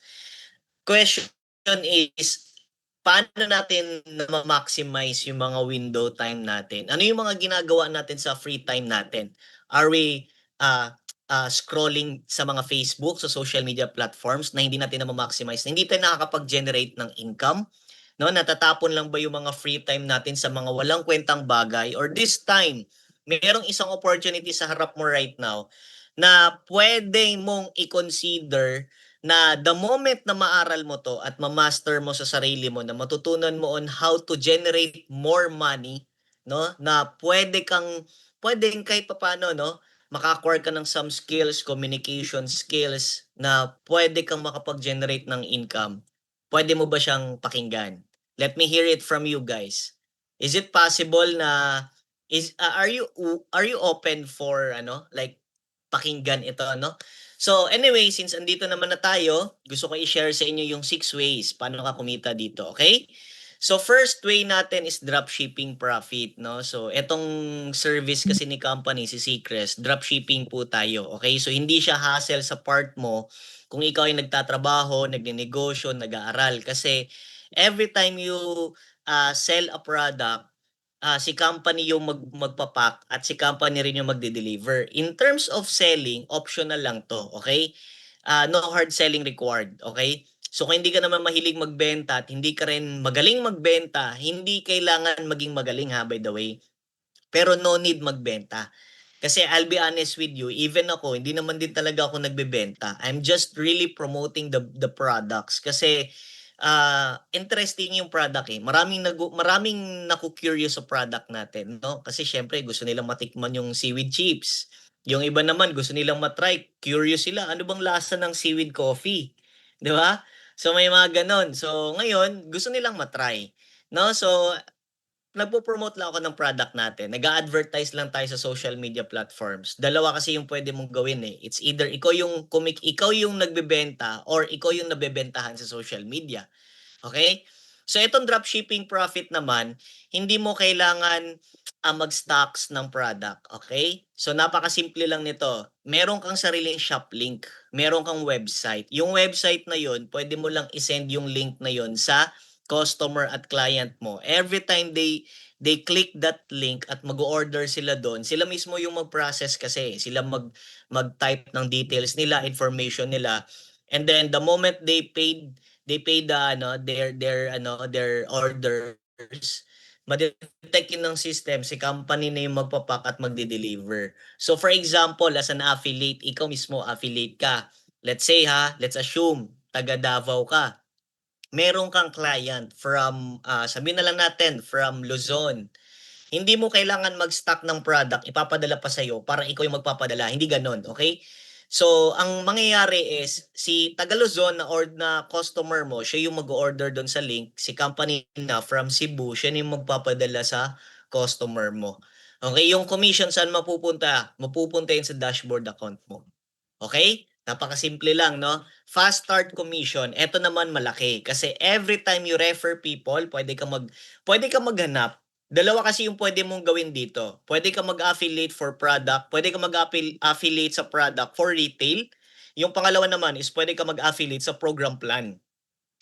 Question is, paano natin nama-maximize yung mga window time natin? Ano yung mga ginagawa natin sa free time natin? Are we scrolling sa mga Facebook, sa social media platforms na hindi natin nama-maximize, na hindi tayo nakakapag-generate ng income? No, natatapon lang ba yung mga free time natin sa mga walang kwentang bagay? Or this time, merong isang opportunity sa harap mo right now na pwede mong i-consider na the moment na maaral mo 'to at ma-master mo sa sarili mo, na matutunan mo on how to generate more money, 'no, na puwedeng kahit papaano 'no, maka-acquire ka ng some skills, communication skills na pwede kang makapag-generate ng income. Pwede mo ba siyang pakinggan? Let me hear it from you guys. Is it possible na are you open for like pakinggan ito, no? So anyway, since andito naman na tayo, gusto ko i-share sa inyo yung 6 ways paano ka kumita dito, okay? So first way natin is dropshipping profit, no? So etong service kasi ni company, si Seacrest, dropshipping po tayo, okay? So hindi siya hassle sa part mo kung ikaw ay nagtatrabaho, nagnenegosyo, nag-aaral. Kasi every time you sell a product, si company yung magpapak at si company rin yung magde-deliver. In terms of selling, optional lang 'to, okay? No hard selling required, okay? So kung hindi ka naman mahilig magbenta at hindi ka rin magaling magbenta, hindi kailangan maging magaling ha, by the way. Pero no need magbenta. Kasi I'll be honest with you, even ako, hindi naman din talaga ako nagbebenta. I'm just really promoting the products kasi interesting yung product eh. Maraming naku-curious sa product natin, no? Kasi syempre gusto nilang matikman yung seaweed chips. Yung iba naman gusto nilang matry, curious sila, ano bang lasa ng seaweed coffee? 'Di ba? So may mga ganon. So ngayon, gusto nilang matry. No? So nagpo-promote lang ako ng product natin. Nag-a-advertise lang tayo sa social media platforms. Dalawa kasi yung pwede mong gawin eh. It's either ikaw yung nagbebenta or ikaw yung nabebentahan sa social media. Okay? So itong dropshipping profit naman, hindi mo kailangan mag-stocks ng product, okay? So napakasimple lang nito. Meron kang sariling shop link, meron kang website. Yung website na yun, pwede mo lang isend yung link na yun sa customer at client mo. Every time they click that link at mag-order sila doon, sila mismo yung mag-process kasi, sila mag-type ng details nila, information nila. And then the moment they paid the their orders, ma-detect yun ng system, si company na yung magpapak at magde-deliver. So for example, as an affiliate, ikaw mismo affiliate ka. Let's say let's assume taga Davao ka. Meron kang client from sabihin na lang natin from Luzon. Hindi mo kailangan mag-stock ng product, ipapadala pa sa'yo, parang ikaw yung magpapadala, hindi gano'n, okay? So, ang mangyayari is, si taga Luzon na customer mo, siya yung mag-order doon sa link, si company na from Cebu, siya na yung magpapadala sa customer mo. Okay, yung commission saan mapupunta? Mapupunta yun sa dashboard account mo. Okay? Napakasimple lang, no? Fast start commission, eto naman malaki. Kasi every time you refer people, pwede ka maghanap. Dalawa kasi yung pwede mong gawin dito. Pwede ka mag-affiliate for product, pwede ka mag-affiliate sa product for retail. Yung pangalawa naman is pwede ka mag-affiliate sa program plan.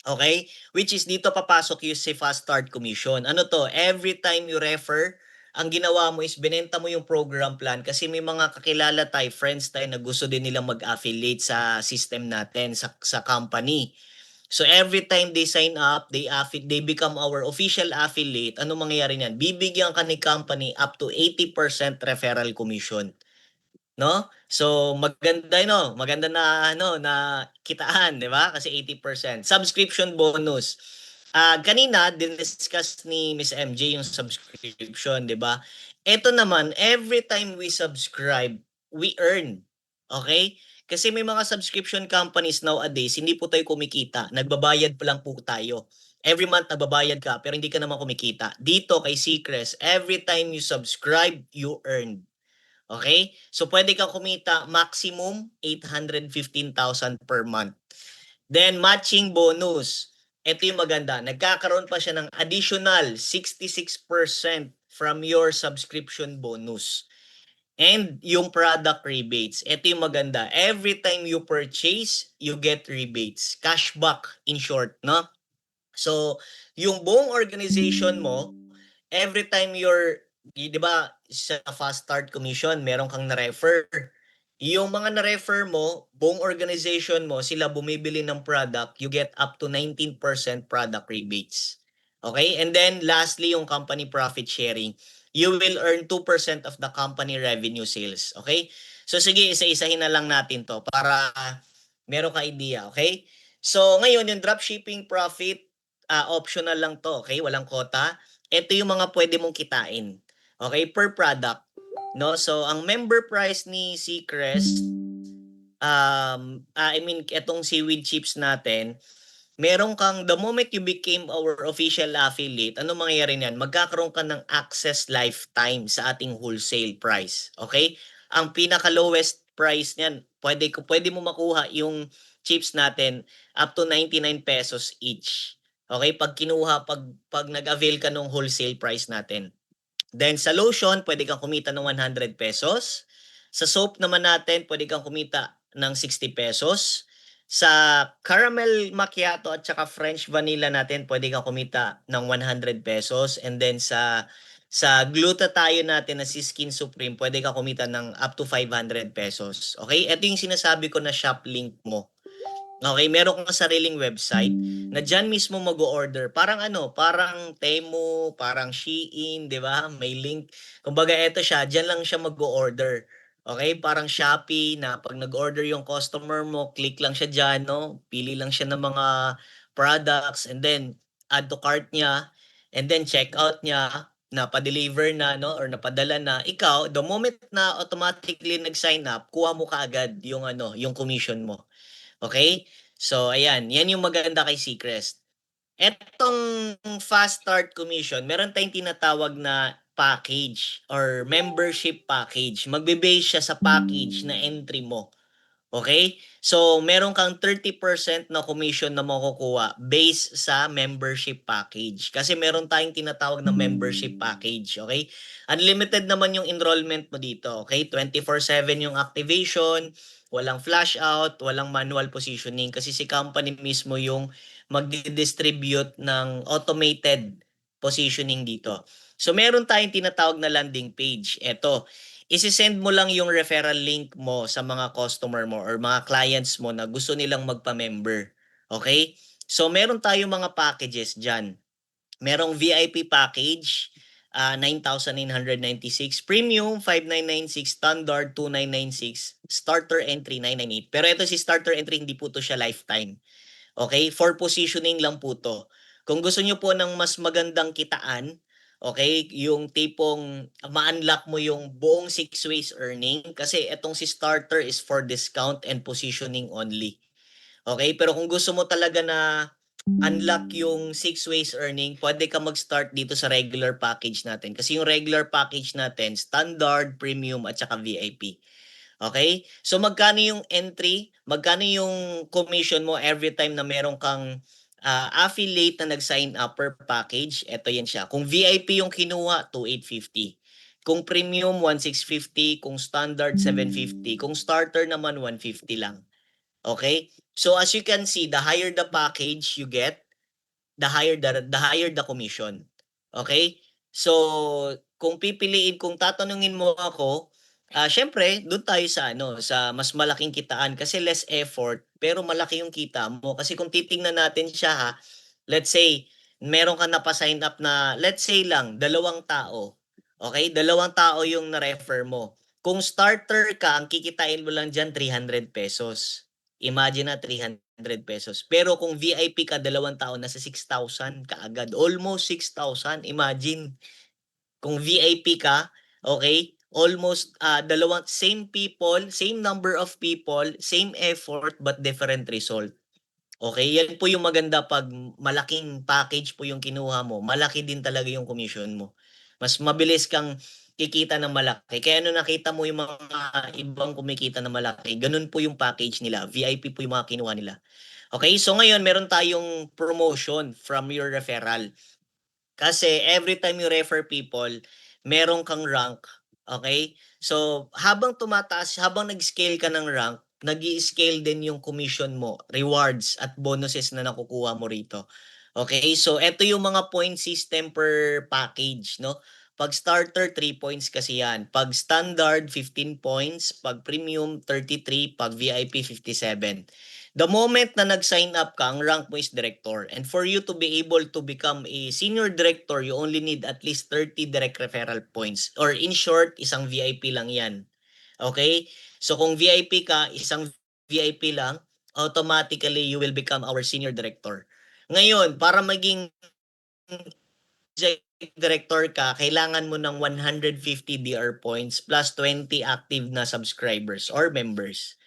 Okay? Which is dito papasok yung si Fast Start Commission. Ano to? Every time you refer, ang ginawa mo is binenta mo yung program plan kasi may mga kakilala tayo, friends tayo na gusto din nilang mag-affiliate sa system natin, sa company. So every time they sign up, they become our official affiliate. Ano mangyayari niyan? Bibigyan ka ni company up to 80% referral commission. No? So maganda na na kitaan, 'di ba? Kasi 80%. Subscription bonus. Kanina discuss ni Miss MJ yung subscription, 'di ba? Ito naman, every time we subscribe, we earn. Okay? Kasi may mga subscription companies nowadays, hindi po tayo kumikita. Nagbabayad pa lang po tayo. Every month nagbabayad ka pero hindi ka naman kumikita. Dito kay Seacrest, every time you subscribe, you earn. Okay? So pwede kang kumita maximum 815,000 per month. Then matching bonus. Ito yung maganda. Nagkakaroon pa siya ng additional 66% from your subscription bonus. And yung product rebates. Ito yung maganda. Every time you purchase, you get rebates. Cashback in short, no? So, yung buong organization mo, every time di ba, sa Fast Start Commission, meron kang na-refer. Yung mga na-refer mo, buong organization mo, sila bumibili ng product, you get up to 19% product rebates. Okay? And then, lastly, yung company profit sharing. You will earn 2% of the company revenue sales. Okay? So, sige, isa-isahin na lang natin to para meron ka idea. Okay? So, ngayon, yung dropshipping profit, optional lang to. Okay? Walang quota. Ito yung mga pwede mong kitain. Okay? Per product. No? So, ang member price ni Seacrest, etong seaweed chips natin, meron kang, the moment you became our official affiliate, ano mangyayari niyan? Magkakaroon ka ng access lifetime sa ating wholesale price. Okay? Ang pinaka-lowest price niyan, pwede mo makuha yung chips natin up to 99 pesos each. Okay? Pag nag-avail ka ng wholesale price natin. Then sa lotion, pwede kang kumita ng 100 pesos. Sa soap naman natin, pwede kang kumita ng 60 pesos. Sa caramel macchiato at saka French vanilla natin, pwede kang kumita ng 100 pesos. And then sa glutathione natin na si Skin Supreme, pwede kang kumita ng up to 500 pesos. Okay? Ito yung sinasabi ko na shop link mo. Okay, meron kang sariling website na diyan mismo mag-o-order. Parang Temu, parang Shein, 'di ba? May link. Kumbaga eto siya, diyan lang siya mag-o-order. Okay, parang Shopee na pag nag-order yung customer mo, click lang siya diyan, no? Pili lang siya ng mga products and then add to cart niya and then check out niya na pa-deliver na, no, or napadala na. Ikaw, the moment na automatically nag-sign up, kuha mo kaagad yung yung commission mo. Okay? So, ayan. Yan yung maganda kay Seacrest. Etong Fast Start Commission, meron tayong tinatawag na package or membership package. Magbe-base siya sa package na entry mo. Okay? So, meron kang 30% na commission na makukuha based sa membership package. Kasi meron tayong tinatawag na membership package, okay? Unlimited naman yung enrollment mo dito, okay? 24/7 yung activation, walang flash out, walang manual positioning kasi si company mismo yung magdi-distribute ng automated positioning dito. So, meron tayong tinatawag na landing page. Ito, isi-send mo lang yung referral link mo sa mga customer mo or mga clients mo na gusto nilang magpa-member. Okay? So, meron tayong mga packages dyan. Merong VIP package, 9,996. Premium, 5,996. Standard, 2,996. Starter entry, 998. Pero ito si starter entry, hindi po to siya lifetime. Okay? For positioning lang po to. Kung gusto nyo po ng mas magandang kitaan, okay, yung tipong ma-unlock mo yung buong 6 ways earning kasi etong si starter is for discount and positioning only. Okay? Pero kung gusto mo talaga na unlock yung 6 ways earning, pwede ka mag-start dito sa regular package natin. Kasi yung regular package natin, standard, premium, at saka VIP. Okay? So magkano yung entry? Magkano yung commission mo every time na meron kang affiliate na nag-sign up per package? Ito yan siya. Kung VIP yung kinuha, 2,850. Kung premium, 1,650. Kung standard, 750. Kung starter naman, 150 lang. Okay? So as you can see, the higher the package you get, the higher the commission. Okay? So, kung pipiliin, kung tatanungin mo ako, syempre, doon tayo sa ano, sa mas malaking kitaan kasi less effort, pero malaki yung kita mo. Kasi kung titingnan natin siya ha, let's say, meron ka na pa-sign up na, let's say lang, 2 tao. Okay? 2 tao yung na-refer mo. Kung starter ka, ang kikitain mo lang dyan, 300 pesos. Imagine na 300 pesos. Pero kung VIP ka, 2 tao, nasa 6,000 kaagad. Almost 6,000. Imagine. Kung VIP ka, okay, almost same people, same number of people, same effort, but different result. Okay, yan po yung maganda pag malaking package po yung kinuha mo, malaki din talaga yung commission mo. Mas mabilis kang kikita ng malaki. Kaya nung nakita mo yung mga ibang kumikita ng malaki, ganun po yung package nila. VIP po yung mga kinuha nila. Okay, so ngayon meron tayong promotion from your referral. Kasi every time you refer people, meron kang rank. Okay? So, habang tumataas, habang nag-scale ka ng rank, nag scale din yung commission mo, rewards at bonuses na nakukuha mo rito. Okay? So, eto yung mga point system per package, no? Pag starter, 3 points kasi yan. Pag standard, 15 points. Pag premium, 33. Pag VIP, 57. The moment na nag-sign up ka, ang rank mo is director. And for you to be able to become a senior director, you only need at least 30 direct referral points. Or in short, isang VIP lang yan. Okay? So kung VIP ka, isang VIP lang, automatically you will become our senior director. Ngayon, para maging director ka, kailangan mo ng 150 DR points plus 20 active na subscribers or members.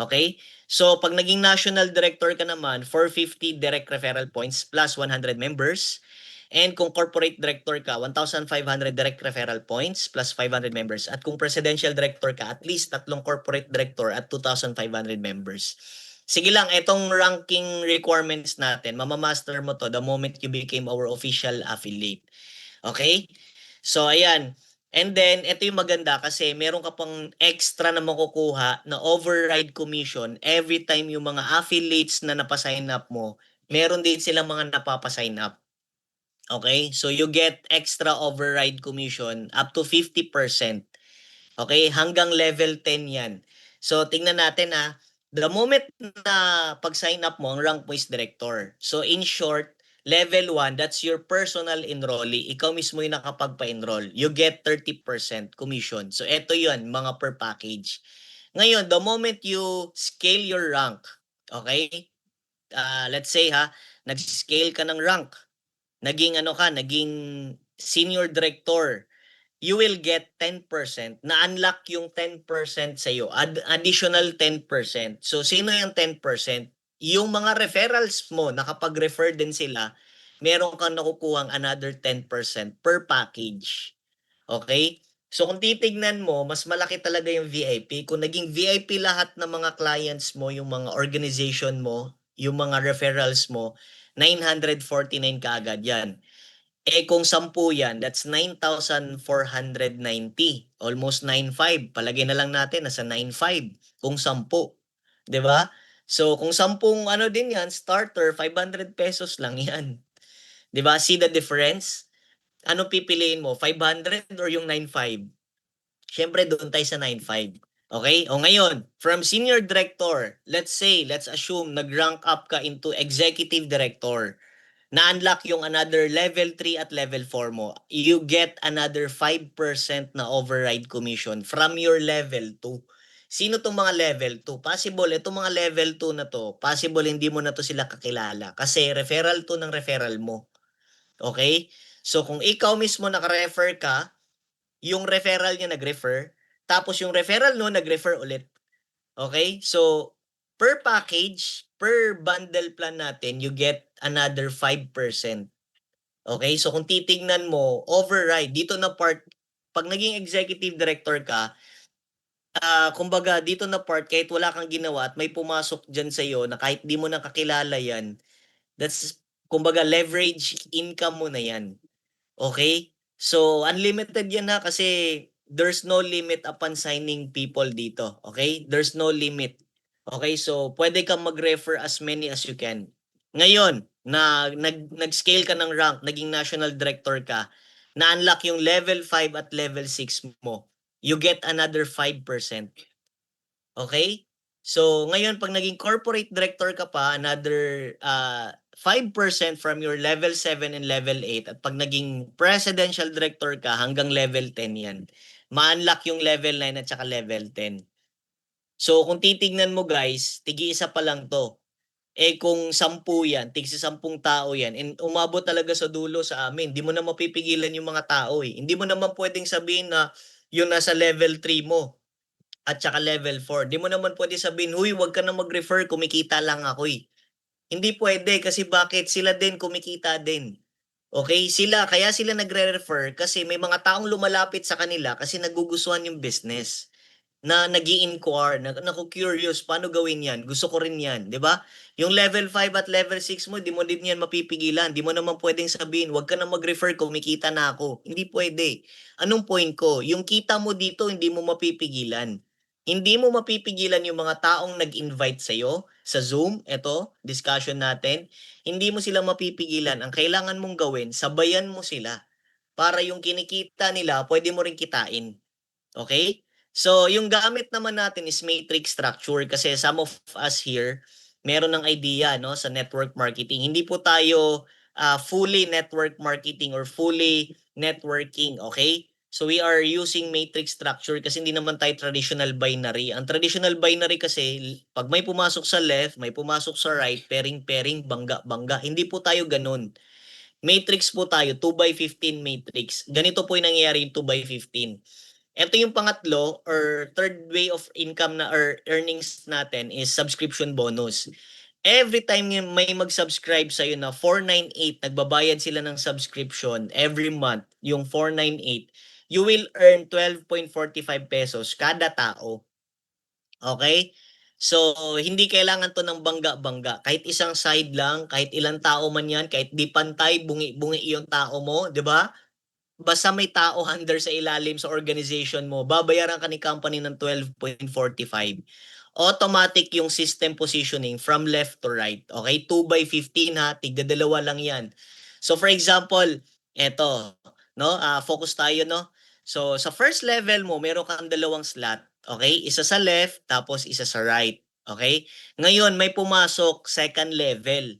Okay? So, pag naging national director ka naman, 450 direct referral points plus 100 members. And kung corporate director ka, 1,500 direct referral points plus 500 members. At kung presidential director ka, at least 3 corporate director at 2,500 members. Sige lang, itong ranking requirements natin, mamamaster mo to the moment you became our official affiliate. Okay? So, ayan. And then, ito yung maganda kasi meron ka pang extra na makukuha na override commission every time yung mga affiliates na napasign up mo, meron din silang mga napapasign up. Okay? So, you get extra override commission up to 50%. Okay? Hanggang level 10 yan. So, tingnan natin ha. The moment na pag-sign up mo, ang rank mo is director. So, in short, level 1, that's your personal enrollee. Ikaw mismo yung nakapagpa-enroll. You get 30% commission. So, eto yun, mga per package. Ngayon, the moment you scale your rank, okay? Let's say ha, nag-scale ka ng rank. Naging senior director, you will get 10%, na-unlock yung 10% sa'yo, additional 10%. So, sino yung 10%? Yung mga referrals mo, nakapag-refer din sila, meron kang nakukuhang another 10% per package. Okay? So kung titignan mo, mas malaki talaga yung VIP. Kung naging VIP lahat ng mga clients mo, yung mga organization mo, yung mga referrals mo, 949 kaagad yan. Eh kung 10 yan, that's 9,490. Almost 9,500. Palagay na lang natin, nasa 9,500 kung 10. 'Di ba? So kung 10 ano din yan, starter, 500 pesos lang yan. 'Di ba? See the difference? Ano pipiliin mo? 500 or yung 9,500? Siyempre doon tayo sa 9,500. Okay? O ngayon, from senior director, let's assume nag-rank up ka into executive director. Na-unlock yung another level 3 at level 4 mo. You get another 5% na override commission from your level 2. Sino tong mga level 2? Possible, itong mga level 2 na to, possible hindi mo na to sila kakilala kasi referral to ng referral mo. Okay? So kung ikaw mismo naka-refer ka, yung referral niya nag-refer, tapos yung referral no nag-refer ulit. Okay? So, per package, per bundle plan natin, you get another 5%. Okay? So, kung titignan mo, override, dito na part, pag naging executive director ka, kumbaga, dito na part, kahit wala kang ginawa at may pumasok dyan sa'yo na kahit di mo nakakilala yan, that's, kumbaga, leverage income mo na yan. Okay? So, unlimited yan ha kasi there's no limit upon signing people dito. Okay? There's no limit. Okay? So, pwede kang mag-refer as many as you can. Ngayon, na nag-scale ka ng rank, naging national director ka, na-unlock yung level 5 at level 6 mo, you get another 5%. Okay? So, ngayon, pag naging corporate director ka pa, another 5% from your level 7 and level 8. At pag naging presidential director ka, hanggang level 10 yan. Ma-unlock yung level 9 at saka level 10. So, kung titignan mo guys, tigi-isa pa lang to. Eh kung 10 yan, tig-10 tao yan, and umabot talaga sa dulo sa amin, di mo na mapipigilan yung mga tao eh. Hindi mo naman pwedeng sabihin na yung nasa level 3 mo, at saka level 4. Di mo naman pwede sabihin, huy, wag ka na mag-refer, kumikita lang ako eh. Hindi pwede kasi bakit? Sila din kumikita din. Okay? Kaya sila nagre-refer kasi may mga taong lumalapit sa kanila kasi nagugustuhan yung business na nag-i-inquire, naku-curious, paano gawin yan? Gusto ko rin yan, di ba? Yung level 5 at level 6 mo, di mo din yan mapipigilan. Di mo naman pwedeng sabihin, wag ka na mag-refer, kumikita na ako. Hindi pwede. Anong point ko? Yung kita mo dito, hindi mo mapipigilan. Hindi mo mapipigilan yung mga taong nag-invite sa'yo sa Zoom, eto, discussion natin. Hindi mo sila mapipigilan. Ang kailangan mong gawin, sabayan mo sila para yung kinikita nila, pwede mo rin kitain. Okay? So, yung gamit naman natin is matrix structure kasi some of us here, meron ng idea no, sa network marketing. Hindi po tayo fully network marketing or fully networking, okay? So, we are using matrix structure kasi hindi naman tayo traditional binary. Ang traditional binary kasi, pag may pumasok sa left, may pumasok sa right, pairing-pairing, bangga-bangga. Hindi po tayo ganun. Matrix po tayo, 2x15 matrix. Ganito po yung nangyayari yung 2x15. Ito yung pangatlo or third way of income na or earnings natin is subscription bonus. Every time may mag-subscribe sa'yo na 498, nagbabayad sila ng subscription every month, yung 498, you will earn 12.45 pesos kada tao. Okay? So, hindi kailangan to ng bangga-bangga. Kahit isang side lang, kahit ilang tao man yan, kahit di pantay, bungi-bungi yung tao mo, di ba? Basta may tao under sa ilalim sa organization mo, babayaran ka ni company ng 12.45. Automatic yung system positioning from left to right. Okay? 2x15 ha, tigda-dalawa lang yan. So for example, eto, no? Focus tayo, no? So sa first level mo, meron kang dalawang slot. Okay? Isa sa left, tapos isa sa right. Okay? Ngayon, may pumasok second level.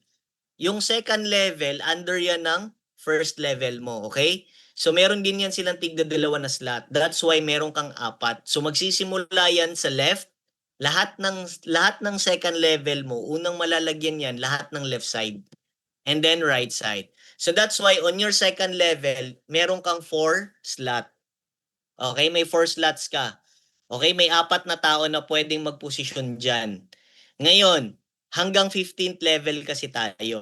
Yung second level, under yan ng first level mo. Okay? So meron din yan silang tigda-dalawa na slot. That's why meron kang apat. So magsisimula yan sa left. Lahat ng second level mo, unang malalagyan yan lahat ng left side and then right side. So that's why on your second level, meron kang 4 slot. Okay, may 4 slots ka. Okay, may apat na tao na pwedeng magposisyon diyan. Ngayon, hanggang 15th level kasi tayo.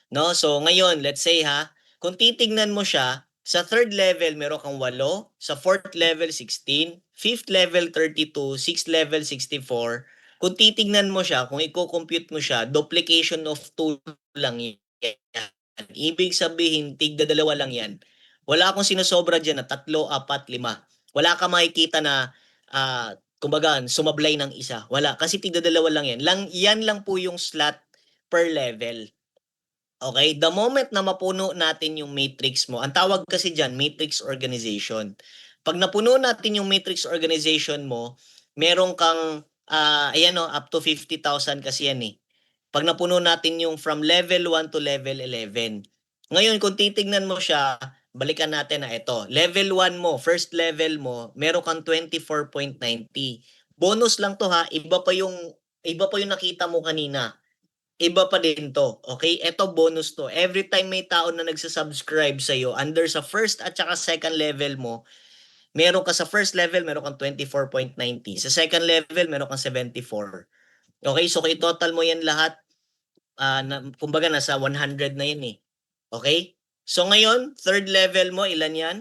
No? So ngayon, let's say ha, kung titingnan mo siya, Sa third level, meron kang 8. Sa fourth level, 16. Fifth level, 32. Sixth level, 64. Kung titignan mo siya, kung i-compute mo siya, duplication of 2 lang yan. Ibig sabihin, tigda dalawa lang yan. Wala akong sinosobra dyan na 3, 4, 5. Wala kang makikita na, kumbaga, sumablay ng isa. Wala. Kasi tigda dalawa lang yan. Yan lang po yung slot per level. Okay, the moment na mapuno natin yung matrix mo, ang tawag kasi diyan matrix organization. Pag napuno natin yung matrix organization mo, meron kang ayan up to 50,000 kasi yan eh. Pag napuno natin yung from level 1 to level 11. Ngayon kung titingnan mo siya, balikan natin na ito. Level 1 mo, first level mo, meron kang 24.90. Bonus lang to ha, iba pa yung nakita mo kanina. Iba pa din 'to, okay? Ito bonus 'to. Every time may tao na nagsa-subscribe sa'yo under sa first at saka second level mo, meron ka sa first level, meron kang 24.90. Sa second level, meron kang 74. Okay? So, kung i-total mo 'yan lahat, kumbaga nasa 100 na 'yan, eh. Okay? So, ngayon, third level mo, ilan 'yan?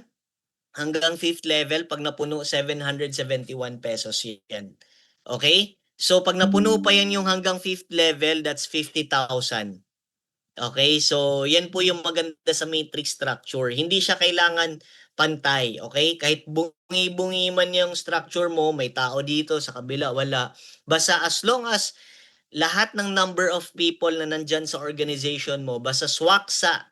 Hanggang fifth level, 'pag napuno, 771 pesos 'yan. Okay? So, 'pag napuno pa 'yan yung hanggang fifth level, that's 50,000. Okay? So, yan po yung maganda sa matrix structure. Hindi siya kailangan pantay, okay? Kahit bungi-bungi man yung structure mo, may tao dito, sa kabila, wala. Basta as long as lahat ng number of people na nandyan sa organization mo, basta swak sa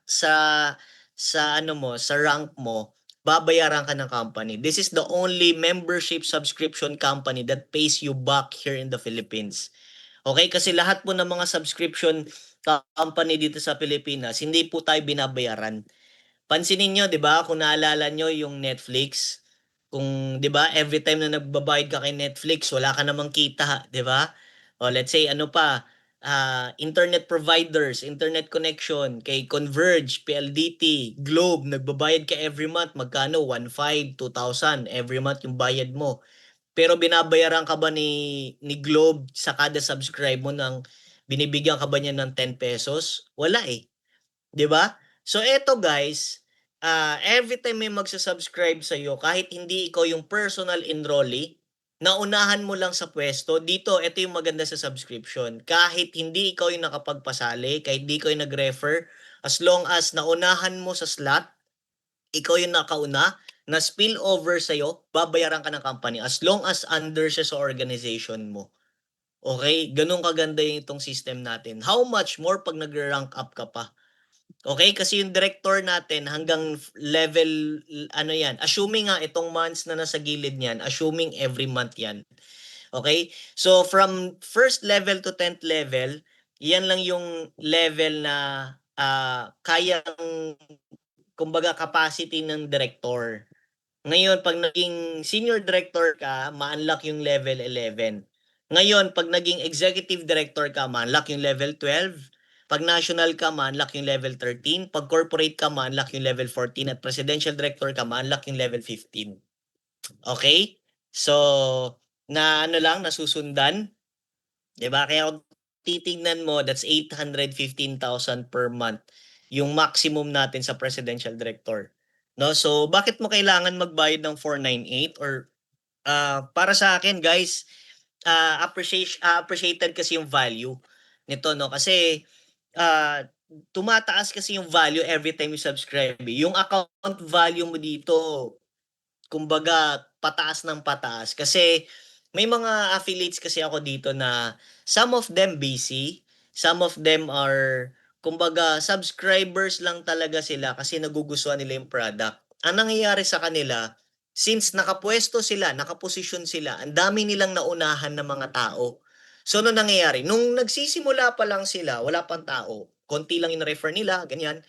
ano mo, sa rank mo, babayaran ka ng company. This is the only membership subscription company that pays you back here in the Philippines. Okay? Kasi lahat po ng mga subscription company dito sa Pilipinas, hindi po tayo binabayaran. Pansinin nyo, di ba, kung naalala nyo yung Netflix, kung, di ba, every time na nagbabayad ka kay Netflix, wala ka namang kita, di ba? O let's say, ano pa, internet providers, internet connection, kay Converge, PLDT, Globe, nagbabayad ka every month, magkano? 1,500, 2,000 every month yung bayad mo. Pero binabayaran ka ba ni Globe sa kada subscribe mo ng binibigyan ka ba niya ng 10 pesos? Wala eh. 'Di ba? So eto guys, every time may magsa-subscribe sa iyo kahit hindi ikaw yung personal enrollee, naunahan mo lang sa pwesto. Dito, ito yung maganda sa subscription. Kahit hindi ikaw yung nakapagpasali, kahit hindi ikaw yung nag-refer, as long as naunahan mo sa slot, ikaw yung nakauna, na spill over sa'yo, babayaran ka ng company as long as under siya sa organization mo. Okay? Ganun kaganda yung itong system natin. How much more pag nag-rank up ka pa? Okay? Kasi yung director natin hanggang level, ano yan, assuming nga itong months na nasa gilid niyan, assuming every month yan. Okay? So, from first level to 10th level, yan lang yung level na kayang, kumbaga, capacity ng director. Ngayon, pag naging senior director ka, ma-unlock yung level 11. Ngayon, pag naging executive director ka, ma-unlock yung level 12. Pag national ka, ma-unlock yung level 13. Pag corporate ka, ma-unlock yung level 14. At presidential director ka, ma-unlock yung level 15. Okay? So, na ano lang, nasusundan. 'Di ba? Kaya kung titignan mo, that's 815,000 per month yung maximum natin sa presidential director. No? So, bakit mo kailangan magbayad ng 498 or para sa akin, guys, appreciated kasi yung value nito, no? Kasi tumataas kasi yung value every time you subscribe. Yung account value mo dito, kumbaga pataas ng pataas kasi may mga affiliates kasi ako dito na some of them busy, some of them are kumbaga subscribers lang talaga sila kasi nagugustuhan nila yung product. Ang nangyayari sa kanila, since nakapwesto sila, nakaposisyon sila, ang dami nilang naunahan ng mga tao. So, ano nangyayari? Nung nagsisimula pa lang sila, wala pang tao, konti lang yung refer nila, ganyan.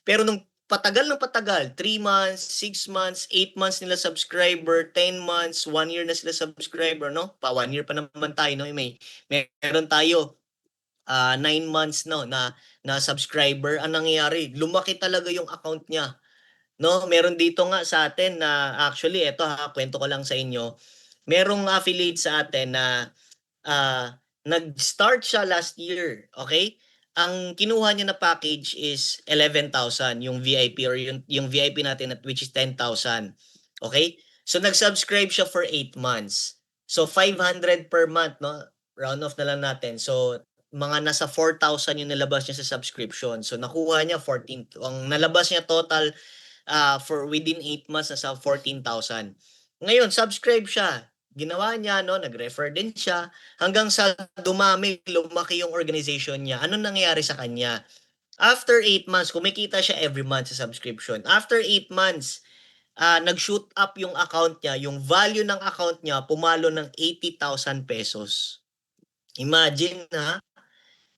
Pero nung patagal ng patagal, 3 months, 6 months, 8 months nila subscriber, 10 months, 1 year na sila subscriber, no? Pa 1 year pa naman tayo, no? Meron tayo 9 months no na subscriber. Ang nangyayari, lumaki talaga yung account niya, no? Meron dito nga sa atin na actually eto kwento ko lang sa inyo. Merong affiliate sa atin na nag-start siya last year, okay? ang kinuha niya na package is 11,000 yung VIP or yung VIP natin at which is 10,000. Okay? So nag-subscribe siya for 8 months. So 500 per month, no? Round off na lang natin. So mga nasa 4,000 yung nalabas niya sa subscription. So nakuha niya 14, ang nalabas niya total for within 8 months nasa 14,000. Ngayon, subscribe siya. Ginawa niya, no, nag-refer din siya hanggang sa dumami, lumaki yung organization niya. Ano nangyayari sa kanya? After 8 months, kumikita siya every month sa subscription. After 8 months, nag-shoot up yung account niya, yung value ng account niya pumalo ng 80,000 pesos. Imagine, ha?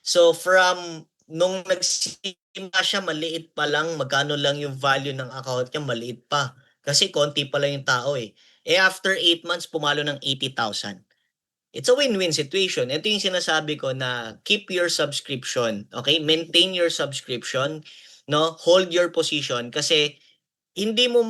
So from nung nagsimula siya maliit pa lang, magkano lang yung value ng account niya, maliit pa. Kasi konti pa lang yung tao eh. After 8 months, pumalo ng 80,000. It's a win-win situation. Ito yung sinasabi ko na keep your subscription, okay? Maintain your subscription, no? Hold your position kasi hindi mo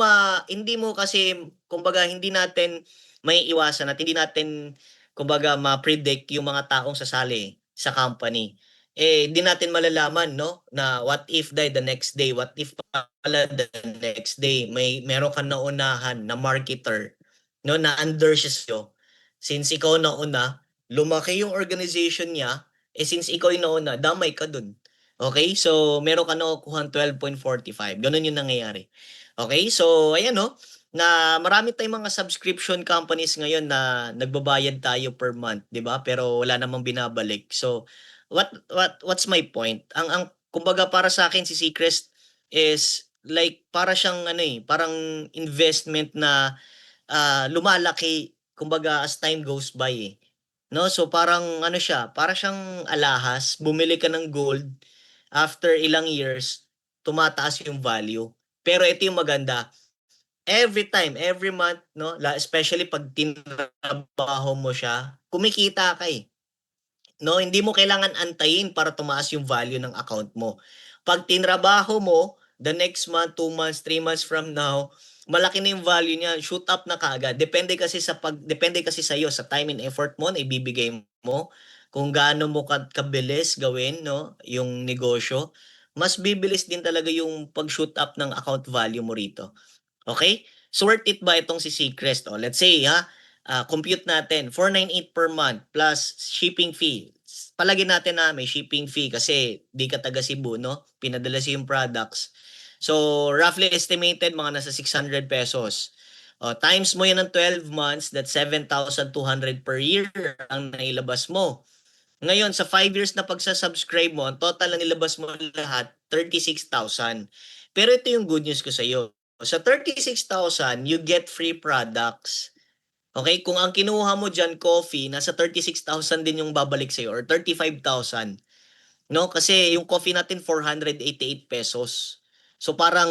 kasi kumbaga hindi natin maiiwasan at hindi natin kumbaga ma-predict yung mga taong sasali sa company. Hindi natin malalaman, no, na what if the next day, what if pala the next day meron kang naunahan na marketer, no, na under siya sa'yo. Since ikaw nauna, lumaki yung organization niya, since ikaw yung nauna, damay ka dun. Okay? So, meron ka nakukuhang 12.45. Ganun yung nangyayari. Okay? So, ayan, no, na marami tayong mga subscription companies ngayon na nagbabayad tayo per month, 'di ba? Pero wala namang binabalik. So, what's my point? Ang kumbaga para sa akin si Seacrest is like para siyang ano parang investment na lumalaki kumbaga as time goes by eh. No? So parang ano siya, para siyang alahas, bumili ka ng gold, after ilang years, tumataas yung value. Pero ito yung maganda, every time, every month, no, especially pag tinrabaho mo siya, kumikita ka eh. No, hindi mo kailangan antayin para tumaas yung value ng account mo. Pag tinrabaho mo, the next month, 2 months, 3 months from now, malaki na yung value niya, shoot up na kaagad. Depende kasi sa iyo sa time and effort mo na ibibigay mo, kung gaano mo kabilis gawin, no, yung negosyo. Mas bibilis din talaga yung pag-shoot up ng account value mo rito. Okay? So worth it ba itong si Seacrest? Let's say compute natin 498 per month plus shipping fee. Palagay natin na may shipping fee kasi di ka taga Cebu, no? Pinadala siya yung products. So roughly estimated mga nasa 600 pesos. Times mo yan ng 12 months, that's 7,200 per year ang nailabas mo. Ngayon, sa 5 years na pagsasubscribe mo, ang total na nilabas mo lahat, 36,000. Pero ito yung good news ko sa iyo. Sa 36,000, you get free products. Okay? Kung ang kinuha mo dyan, coffee, nasa 36,000 din yung babalik sa'yo or 35,000. No? Kasi yung coffee natin, 488 pesos. So parang,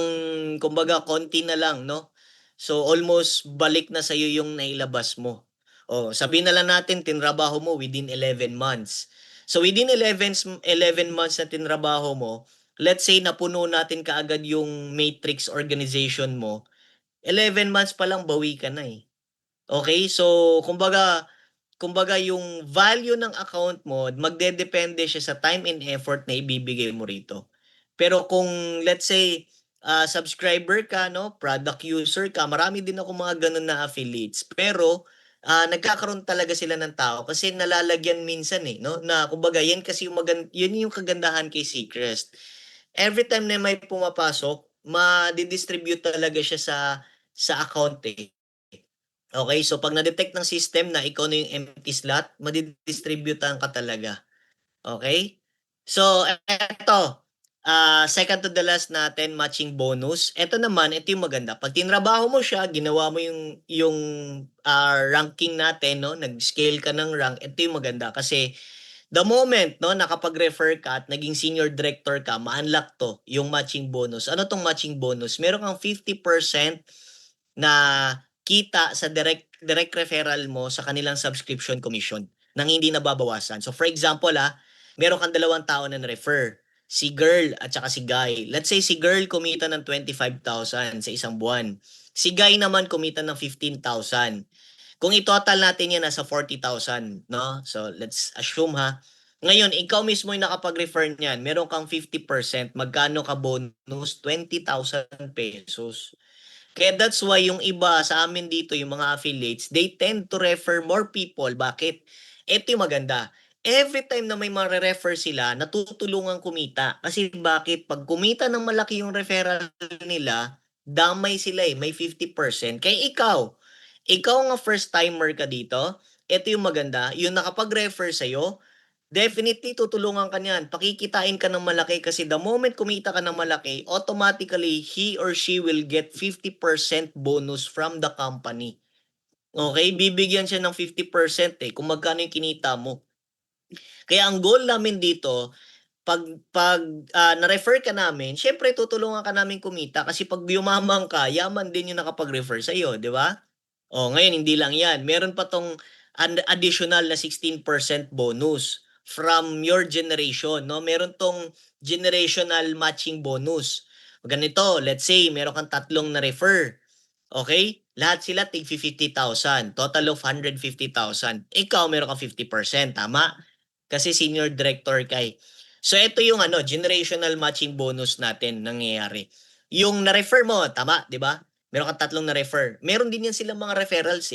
kumbaga, konti na lang, no? So almost balik na sa'yo yung nailabas mo. Sabihin na lang natin, tinrabaho mo within 11 months. So within 11 months na tinrabaho mo, let's say napuno natin kaagad yung matrix organization mo, 11 months pa lang bawi ka na eh. Okay? So kumbaga yung value ng account mo, magdedepende siya sa time and effort na ibibigay mo rito. Pero kung let's say subscriber ka, no, product user ka, marami din ako mga ganun na affiliates. Pero nagkakaroon talaga sila ng tao kasi nalalagyan minsan eh, no, na kumbaga yan kasi yun yung kagandahan kay Seacrest. Every time na may pumapasok, ma-distribute talaga siya sa account eh. Okay, so pag na-detect ng system na ikaw na yung empty slot, madidistributan ka talaga. Okay? So, eto, second to the last natin, matching bonus. Ito naman, ito yung maganda. Pag tinrabaho mo siya, ginawa mo yung ranking natin, no? Nag-scale ka ng rank, ito yung maganda. Kasi the moment, no, nakapag-refer ka at naging senior director ka, ma-unlock to, yung matching bonus. Ano tong matching bonus? Meron kang 50% na kita sa direct referral mo sa kanilang subscription commission nang hindi nababawasan. So for example, meron kang dalawang tao na na-refer, si girl at saka si guy. Let's say si girl kumita ng 25,000 sa isang buwan. Si guy naman kumita ng 15,000. Kung i-total natin yan nasa 40,000, no? So let's assume Ngayon, ikaw mismo yung nakapag-refer niyan, meron kang 50%, magkano ka bonus? 20,000 pesos. Kaya that's why yung iba sa amin dito, yung mga affiliates, they tend to refer more people. Bakit? Ito yung maganda. Every time na may refer sila, natutulungan kumita. Kasi bakit? Pag kumita ng malaki yung referral nila, damay sila may 50%. Kaya ikaw nga first timer ka dito, ito yung maganda, yung nakapag-refer sa'yo, definitely tutulungan ka niyan. Pakikitain ka ng malaki kasi the moment kumita ka ng malaki, automatically he or she will get 50% bonus from the company. Okay? Bibigyan siya ng 50% kung magkano yung kinita mo. Kaya ang goal namin dito, pag na-refer ka namin, syempre tutulungan ka namin kumita kasi pag yumaman ka, yaman din yung nakapag-refer sa iyo, di ba? Oh, ngayon hindi lang 'yan. Meron pa tong additional na 16% bonus from your generation, no? Meron tong generational matching bonus. Ganito, let's say meron kang tatlong na-refer. Okay? Lahat sila tig 50,000, total of 150,000. Ikaw meron kang 50%, tama? Kasi senior director kay. So ito yung generational matching bonus natin nangyayari. Yung na-refer mo, tama, 'di ba? Meron kang tatlong na-refer. Meron din yan silang mga referrals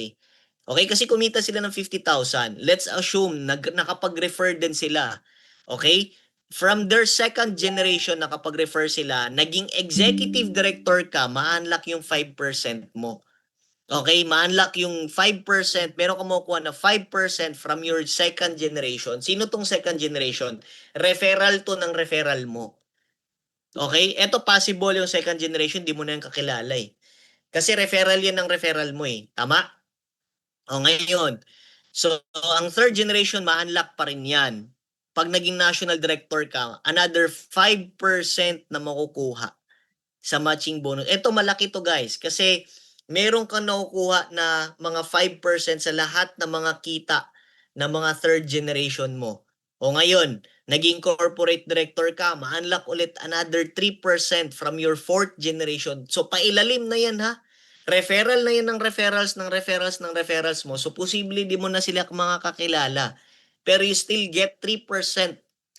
Okay, kasi kumita sila ng 50,000. Let's assume nakapag-refer din sila. Okay? From their second generation nakapag-refer sila, naging executive director ka, ma-unlock yung 5% mo. Okay, ma-unlock yung 5%, meron kang makukuha na 5% from your second generation. Sino tong second generation? Referral to ng referral mo. Okay? Ito possible yung second generation, di mo na yung kakilala Kasi referral yan ng referral mo Tama? O ngayon, so ang third generation, ma-unlock pa rin yan. Pag naging national director ka, another 5% na makukuha sa matching bonus. Ito malaki to guys kasi meron kang nakukuha na mga 5% sa lahat ng mga kita ng mga third generation mo. O ngayon, naging corporate director ka, ma-unlock ulit another 3% from your fourth generation. So pailalim na yan ha. Referral na yan ng referrals, ng referrals, ng referrals mo. So posible di mo na sila mga kakilala. Pero you still get 3%.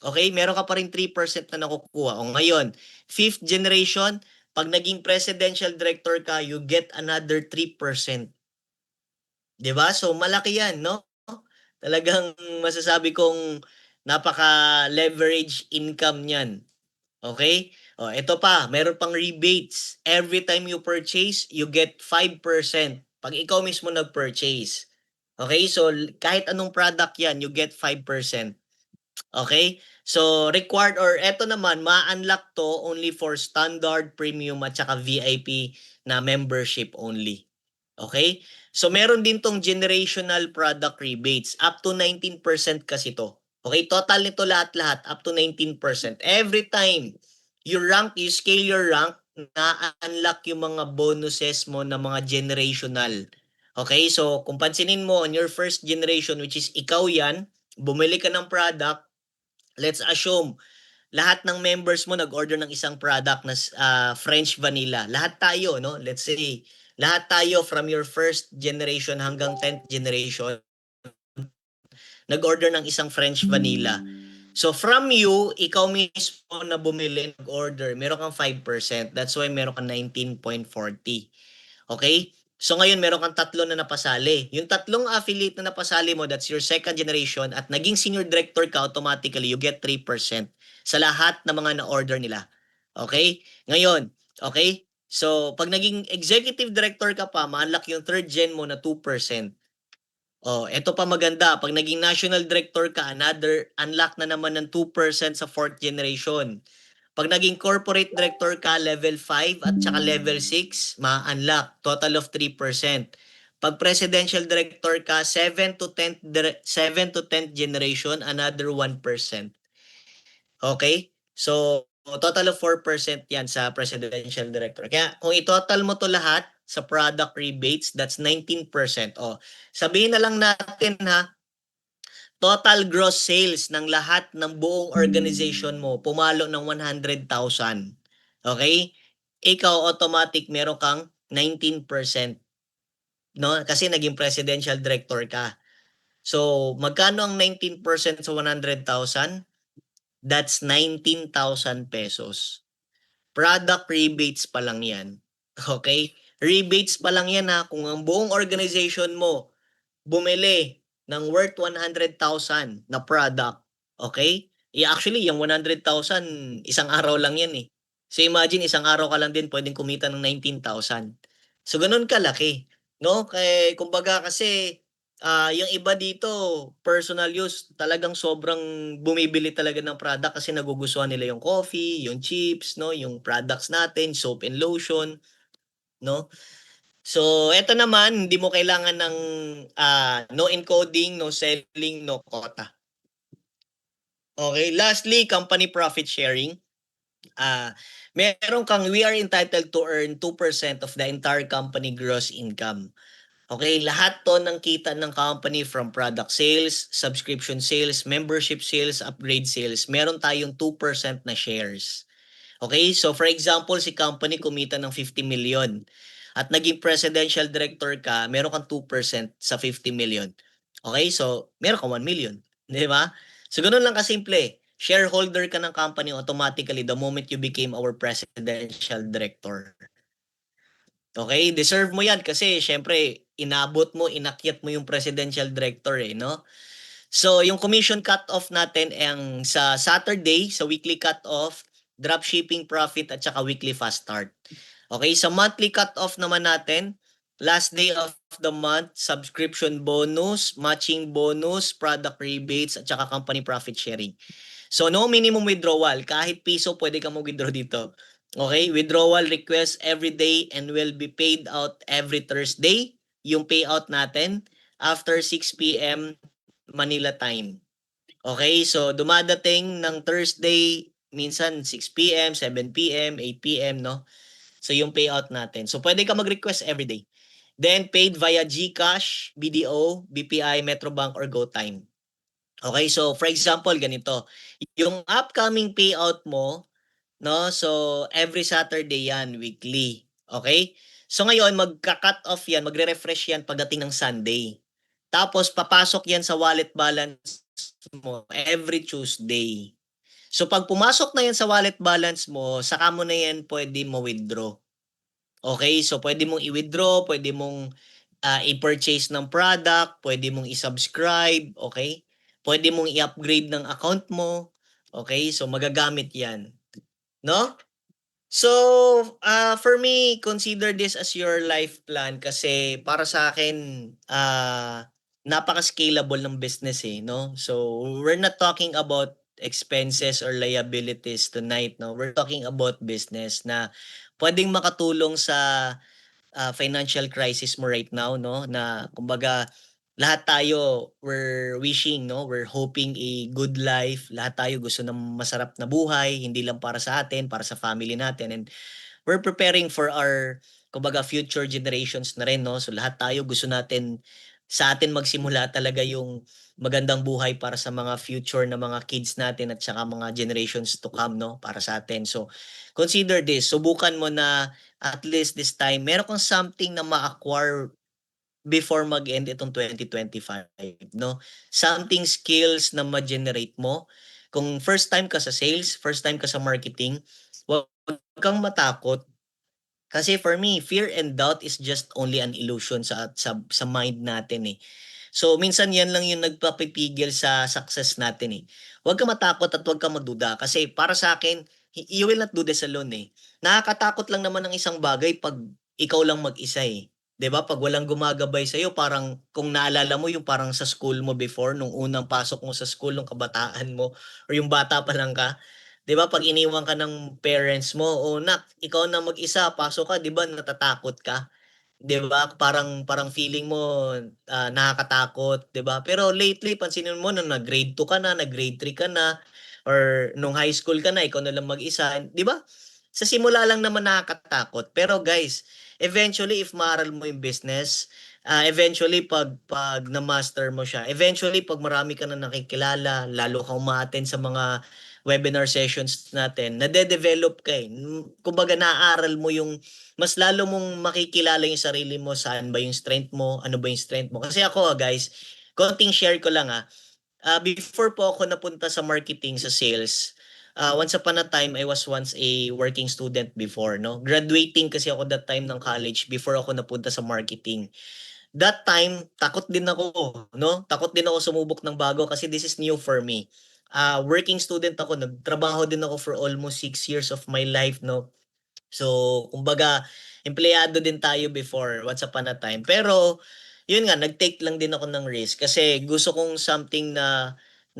Okay? Meron ka pa rin 3% na nakukuha. O ngayon, fifth generation, pag naging presidential director ka, you get another 3%. 'Di ba? So malaki 'yan, no? Talagang masasabi kong napaka-leverage income niyan. Okay? Oh, ito pa, meron pang rebates. Every time you purchase, you get 5% pag ikaw mismo nag-purchase. Okay? So kahit anong product 'yan, you get 5%. Okay? So, required or eto naman, ma-unlock to only for standard, premium, at saka VIP na membership only. Okay? So, meron din tong generational product rebates. Up to 19% kasi to. Okay? Total nito lahat-lahat, up to 19%. Every time you scale your rank, na-unlock yung mga bonuses mo na mga generational. Okay? So, kung pansinin mo, on your first generation, which is ikaw yan, bumili ka ng product, let's assume, lahat ng members mo nag-order ng isang product na French vanilla. Lahat tayo, no? Let's say, lahat tayo from your first generation hanggang 10th generation, nag-order ng isang French vanilla. So from you, ikaw mismo na bumili, nag-order, meron kang 5%. That's why meron kang 19.40. Okay? So ngayon meron kang tatlo na napasali. Yung tatlong affiliate na napasali mo, that's your second generation, at naging senior director ka, automatically you get 3% sa lahat ng mga na-order nila. Okay? Ngayon, okay? So pag naging executive director ka pa, ma-unlock yung third gen mo na 2%. Oh, eto pa maganda, pag naging national director ka, another unlock na naman ng 2% sa fourth generation. Pag naging corporate director ka, level 5 at saka level 6, ma-unlock, total of 3%. Pag presidential director ka, 7 to 10 generation, another 1%. Okay? So, total of 4% yan sa presidential director. Kaya kung i-total mo to lahat sa product rebates, that's 19%. Oh, sabihin na lang natin total gross sales ng lahat ng buong organization mo pumalo ng 100,000. Okay? Ikaw automatic meron kang 19%. No? Kasi naging presidential director ka. So, magkano ang 19% sa 100,000? That's 19,000 pesos. Product rebates pa lang yan. Okay? Rebates pa lang yan ha. Kung ang buong organization mo bumili ng worth 100,000 na product, okay? Actually, yung 100,000, isang araw lang yan eh. So imagine, isang araw ka lang din pwedeng kumita ng 19,000. So ganun kalaki. No? Kumbaga kasi, yung iba dito, personal use, talagang sobrang bumibili talaga ng product kasi nagugustuhan nila yung coffee, yung chips, no? Yung products natin, soap and lotion, no? So, eto naman, hindi mo kailangan ng no encoding, no selling, no quota. Okay, lastly, company profit sharing. We are entitled to earn 2% of the entire company gross income. Okay, lahat to ng kita ng company from product sales, subscription sales, membership sales, upgrade sales, meron tayong 2% na shares. Okay, so for example, si company kumita ng 50 million at naging presidential director ka, meron kang 2% sa 50 million. Okay, so meron kang 1 million. Di ba? So ganun lang kasimple. Shareholder ka ng company automatically the moment you became our presidential director. Okay, deserve mo yan kasi syempre inabot mo, inakyat mo yung presidential director eh, no? So, yung commission cut-off natin ang sa Saturday, sa weekly cut-off, dropshipping profit at saka weekly fast start. Okay, sa monthly cut-off naman natin, last day of the month, subscription bonus, matching bonus, product rebates, at saka company profit sharing. So, no minimum withdrawal. Kahit piso, pwede kang mag-withdraw dito. Okay, withdrawal request every day and will be paid out every Thursday. Yung payout natin after 6 p.m. Manila time. Okay, so dumadating ng Thursday, minsan 6 p.m., 7 p.m., 8 p.m., no? So yung payout natin. So pwede ka mag-request every day. Then paid via GCash, BDO, BPI, Metrobank, or GoTime. Okay, so for example, ganito. Yung upcoming payout mo, no? So every Saturday yan, weekly. Okay? So ngayon, magka-cut off yan, magre-refresh yan pagdating ng Sunday. Tapos papasok yan sa wallet balance mo every Tuesday. So pag pumasok na yan sa wallet balance mo, saka mo na yan pwede mo withdraw. Okay? So pwede mong i-withdraw, pwede mong i-purchase ng product, pwede mong i-subscribe, okay? Pwede mong i-upgrade ng account mo. Okay? So magagamit yan. No? So, for me, consider this as your life plan kasi para sa akin, napaka-scalable ng business eh, no? So, we're not talking about expenses or liabilities tonight, no? We're talking about business na pwedeng makatulong sa financial crisis mo right now, no? Na kumbaga, lahat tayo, we're wishing, no? We're hoping a good life. Lahat tayo gusto ng masarap na buhay, hindi lang para sa atin, para sa family natin. And we're preparing for our, kumbaga, future generations na rin, no? So lahat tayo gusto natin, sa atin magsimula talaga yung magandang buhay para sa mga future na mga kids natin at saka mga generations to come, no? Para sa atin. So, consider this. Subukan mo na at least this time, meron kang something na ma-acquire before mag-end itong 2025, no? Something skills na ma-generate mo. Kung first time ka sa sales, first time ka sa marketing, wag kang matakot. Kasi for me, fear and doubt is just only an illusion sa mind natin eh. So minsan yan lang yung nagpapipigil sa success natin eh. Huwag kang matakot at huwag kang magduda kasi para sa akin, you will not do this alone eh. Nakakatakot lang naman ang isang bagay pag ikaw lang mag-isa eh. 'Di ba? Pag walang gumagabay sa iyo, parang kung naalala mo yung parang sa school mo before nung unang pasok mo sa school nung kabataan mo or yung bata pa lang ka, 'di ba? Pag iniwan ka ng parents mo, "Oh, nak, ikaw na mag-isa, pasok ka." 'Di ba natatakot ka? 'Di ba? Parang parang feeling mo, nakakatakot, 'di ba? Pero lately pansinin mo nung nag-grade 2 ka na, nag-grade 3 ka na, or nung high school ka na, ikaw na lang mag-isa, 'di ba? Sa simula lang naman nakakatakot. Pero guys, eventually if maaral mo yung business, eventually pag na-master mo siya, eventually pag marami ka na nakikilala, lalo kang uma-attend sa mga webinar sessions natin, nade-develop ka eh. Kumbaga naaaral mo yung mas lalo mong makikilala yung sarili mo, saan ba yung strength mo, ano ba yung strength mo. Kasi ako guys, konting share ko lang, before po ako napunta sa marketing, sa sales, once upon a time, I was once a working student before, 'no? Graduating kasi ako that time ng college before ako napunta sa marketing. That time, takot din ako, 'no? Takot din ako sumubok ng bago kasi this is new for me. Working student ako, nagtrabaho din ako for almost 6 years of my life, 'no? So, kumbaga empleyado din tayo before, once upon a time. Pero, yun nga, nag-take lang din ako ng risk kasi gusto kong something na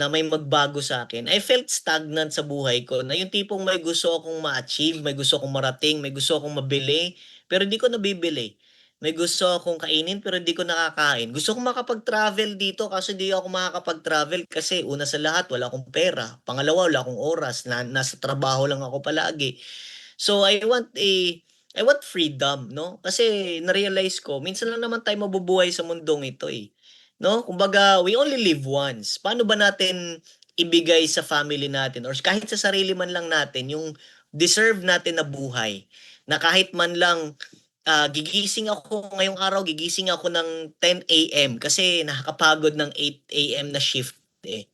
may magbago sa akin. I felt stagnant sa buhay ko na yung tipong may gusto akong ma-achieve, may gusto akong marating, may gusto akong mabili, pero hindi ko nabibili. May gusto akong kainin pero hindi ko nakakain. Gusto kong makapag-travel dito kaso hindi ako makakapag-travel kasi una sa lahat wala akong pera. Pangalawa, wala akong oras. Nasa trabaho lang ako palagi. So I want freedom, 'no? Kasi na-realize ko minsan lang naman tayo mabubuhay sa mundong ito, 'no? Kumbaga, we only live once. Paano ba natin ibigay sa family natin or kahit sa sarili man lang natin yung deserve natin na buhay, na kahit man lang, gigising ako ngayong araw, gigising ako ng 10 AM kasi nakakapagod ng 8 AM na shift, eh.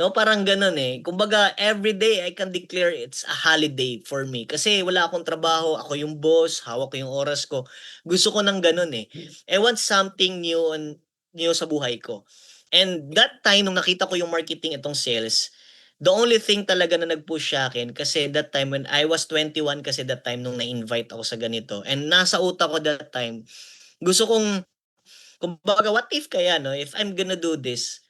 'No, parang gano'n, eh. Kumbaga everyday I can declare it's a holiday for me kasi wala akong trabaho, ako yung boss, hawak ko yung oras ko. Gusto ko ng gano'n, eh. I want something new sa buhay ko. And that time nung nakita ko yung marketing, itong sales, the only thing talaga na nag-push sa'kin kasi that time when I was 21 kasi that time nung na-invite ako sa ganito and nasa utak ko that time, gusto kong kumbaga, what if kaya 'no, if I'm gonna do this,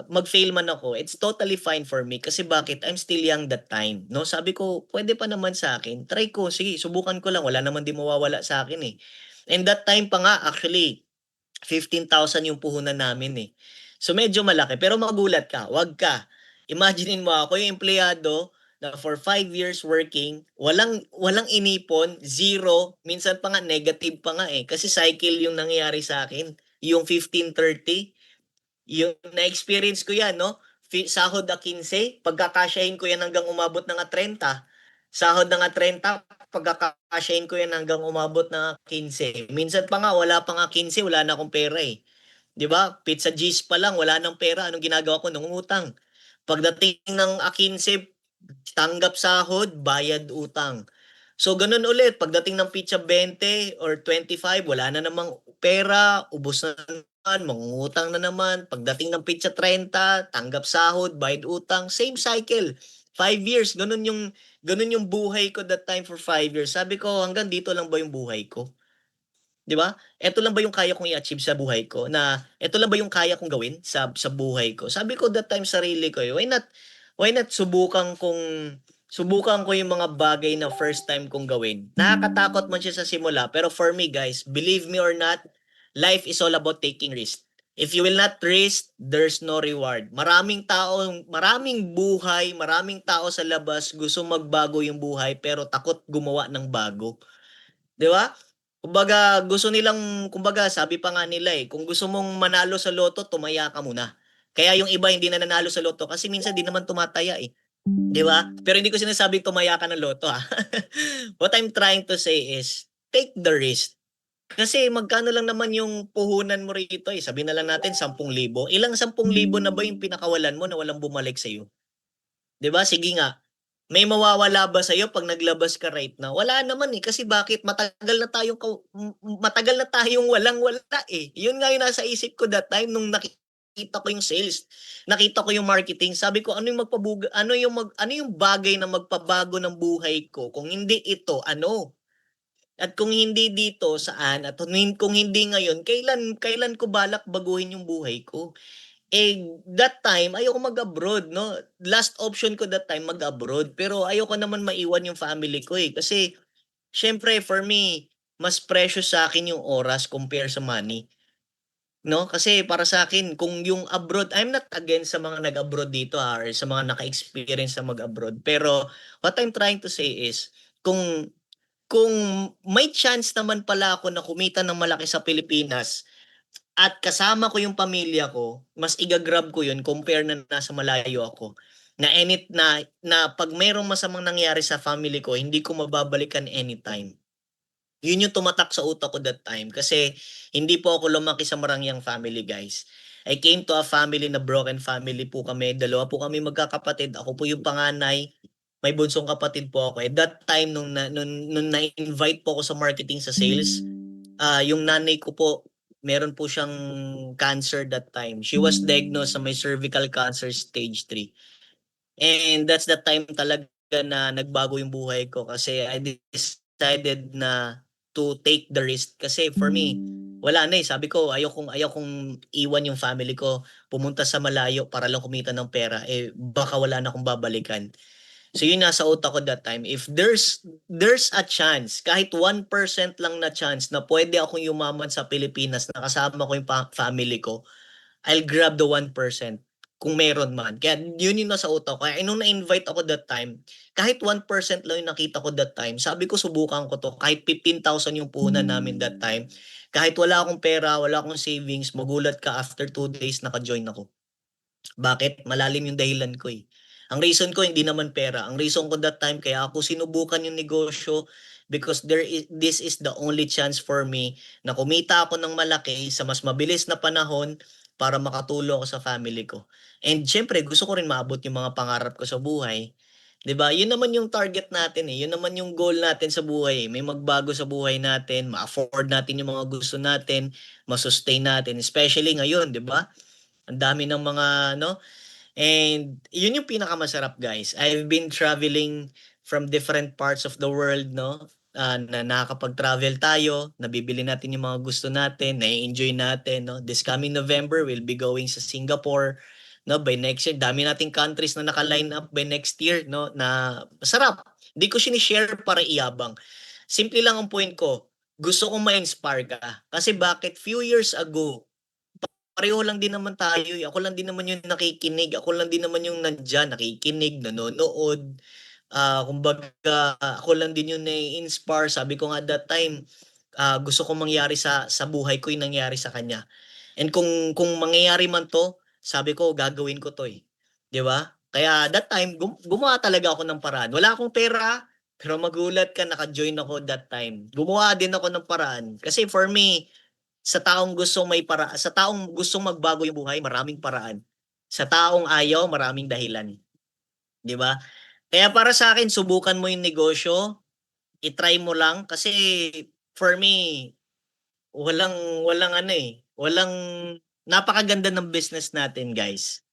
mag-fail man ako, it's totally fine for me kasi bakit, I'm still young that time 'no. Sabi ko, pwede pa naman sa akin, try ko, sige subukan ko lang, wala naman din mawawala sa akin eh. And that time pa nga actually 15,000 yung puhunan namin, eh. So, medyo malaki pero magulat ka, 'wag ka. Imaginin mo ako yung empleyado na for 5 years working, walang walang inipon, zero, minsan pa nga negative pa nga, eh, kasi cycle yung nangyayari sa akin, yung 15-30. Yung na-experience ko 'yan 'no, sahod na 15, pagkakasyahin ko 'yan hanggang umabot na nga 30. Sahod na nga 30, pagkakasyahin ko 'yan hanggang umabot na 15. Minsan pa nga wala pa nga 15, wala na akong pera, eh. 'Di ba, pizza G's pa lang wala ng pera, anong ginagawa ko, nangungutang. Pagdating ng 15, tanggap sahod, bayad utang. So gano'n ulit, pagdating ng Pizza 20 or 25 wala na namang pera, ubos na naman, mangungutang na naman. Pagdating ng Pizza 30, tanggap sahod, bayad utang, same cycle. 5 years, gano'n yung buhay ko that time for 5 years. Sabi ko, hanggang dito lang ba yung buhay ko? 'Di ba? Eto lang ba yung kaya kong i-achieve sa buhay ko, na eto lang ba yung kaya kong gawin sa buhay ko? Sabi ko that time sarili ko, why not subukan ko yung mga bagay na first time kong gawin. Nakakatakot man siya sa simula, pero for me guys, believe me or not, life is all about taking risk. If you will not risk, there's no reward. Maraming buhay, maraming tao sa labas gusto magbago yung buhay pero takot gumawa ng bago. 'Di ba? Kumbaga sabi pa nga nila, kung gusto mong manalo sa loto, tumaya ka muna. Kaya yung iba hindi na nanalo sa loto kasi minsan 'di naman tumataya, 'di ba? Pero hindi ko sinasabing tumaya ka ng loto, What I'm trying to say is, take the risk. Kasi magkano lang naman yung puhunan mo rito, sabihin na lang natin 10,000. Ilang 10,000 na ba yung pinakawalan mo na walang bumalik sa'yo? 'Di ba? Sige nga, may mawawala ba sa'yo 'pag naglabas ka right now? Wala naman, kasi bakit matagal na tayong walang-wala, eh. 'Yun nga yung nasa isip ko that time nung nakita ko yung sales, nakita ko yung marketing, sabi ko ano yung bagay na magpabago ng buhay ko, kung hindi ito, ano? At kung hindi dito, saan? At kung hindi ngayon, kailan kailan ko balak baguhin yung buhay ko? That time ayoko mag-abroad 'no, last option ko that time mag-abroad, pero ayoko naman maiwan yung family ko, kasi siyempre for me, mas precious sa akin yung oras compare sa money, 'no? Kasi para sa akin kung yung abroad, I'm not against sa mga nag-abroad dito, or sa mga naka-experience na mag-abroad, pero what I'm trying to say is kung kung may chance naman pala ako na kumita ng malaki sa Pilipinas at kasama ko yung pamilya ko, mas iga-grab ko yun compare na nasa malayo ako. Na 'pag mayroong masamang nangyari sa family ko, hindi ko mababalikan anytime. Yun yung tumatak sa utak ko that time kasi hindi po ako lumaki sa marangyang family, guys. I came to a family na broken family po kami. Dalawa po kami magkakapatid. Ako po yung panganay. May bunsong kapatid po ako. At that time, nung na-invite po ako sa marketing sa sales, yung nanay ko po, meron po siyang cancer that time. She was diagnosed sa may cervical cancer stage 3. And that's the time talaga na nagbago yung buhay ko kasi I decided na to take the risk. Kasi for me, wala na eh. Sabi ko, ayokong iwan yung family ko, pumunta sa malayo para lang kumita ng pera. Eh, baka wala na akong babalikan. So yun nasa utak ko that time. If there's a chance, kahit 1% lang na chance na pwede akong yumaman sa Pilipinas na kasama ko yung family ko, I'll grab the 1% kung meron man. Kaya yun yung nasa utak ko. Kaya nung na-invite ako that time, kahit 1% lang yung nakita ko that time, sabi ko subukan ko to. Kahit 15,000 yung puhunan namin that time. Kahit wala akong pera, wala akong savings, magulat ka after 2 days naka-join ako. Bakit? Malalim yung dahilan ko eh. Ang reason ko hindi naman pera. Ang reason ko that time kaya ako sinubukan yung negosyo because this is the only chance for me na kumita ako ng malaki sa mas mabilis na panahon para makatulong ako sa family ko. And syempre, gusto ko rin maabot yung mga pangarap ko sa buhay. 'Di ba? Yun naman yung target natin eh. Yun naman yung goal natin sa buhay eh. May magbago sa buhay natin, ma-afford natin yung mga gusto natin, ma-sustain natin, especially ngayon, 'di ba? Ang dami ng mga ano, and yun yung pinakamasarap, guys. I've been traveling from different parts of the world, no? Na nakakapag-travel tayo, nabibili natin yung mga gusto natin, na-enjoy natin, no? This coming November, we'll be going sa Singapore, no? By next year, dami nating countries na naka-line up by next year, no? Na masarap. Hindi ko sinishare para iyabang. Simple lang ang point ko. Gusto kong ma-inspire ka. Kasi bakit few years ago, pareho lang din naman tayo eh. Ako lang din naman yung nakikinig. Ako lang din naman yung nandiyan, nakikinig, nanonood. Kumbaga, ako lang din yung nai-inspire. Sabi ko nga that time, gusto kong mangyari sa buhay ko yung nangyari sa kanya. And kung mangyayari man to, sabi ko, gagawin ko to eh. Di ba? Kaya that time, gumawa talaga ako ng paraan. Wala akong pera, pero magulat ka, naka-join ako that time. Gumawa din ako ng paraan. Kasi for me, sa taong gustong magbago yung buhay, maraming paraan. Sa taong ayaw, maraming dahilan, 'di ba? Kaya para sa akin, subukan mo yung negosyo, i-try mo lang kasi for me, walang ano eh, walang napakaganda ng business natin, guys.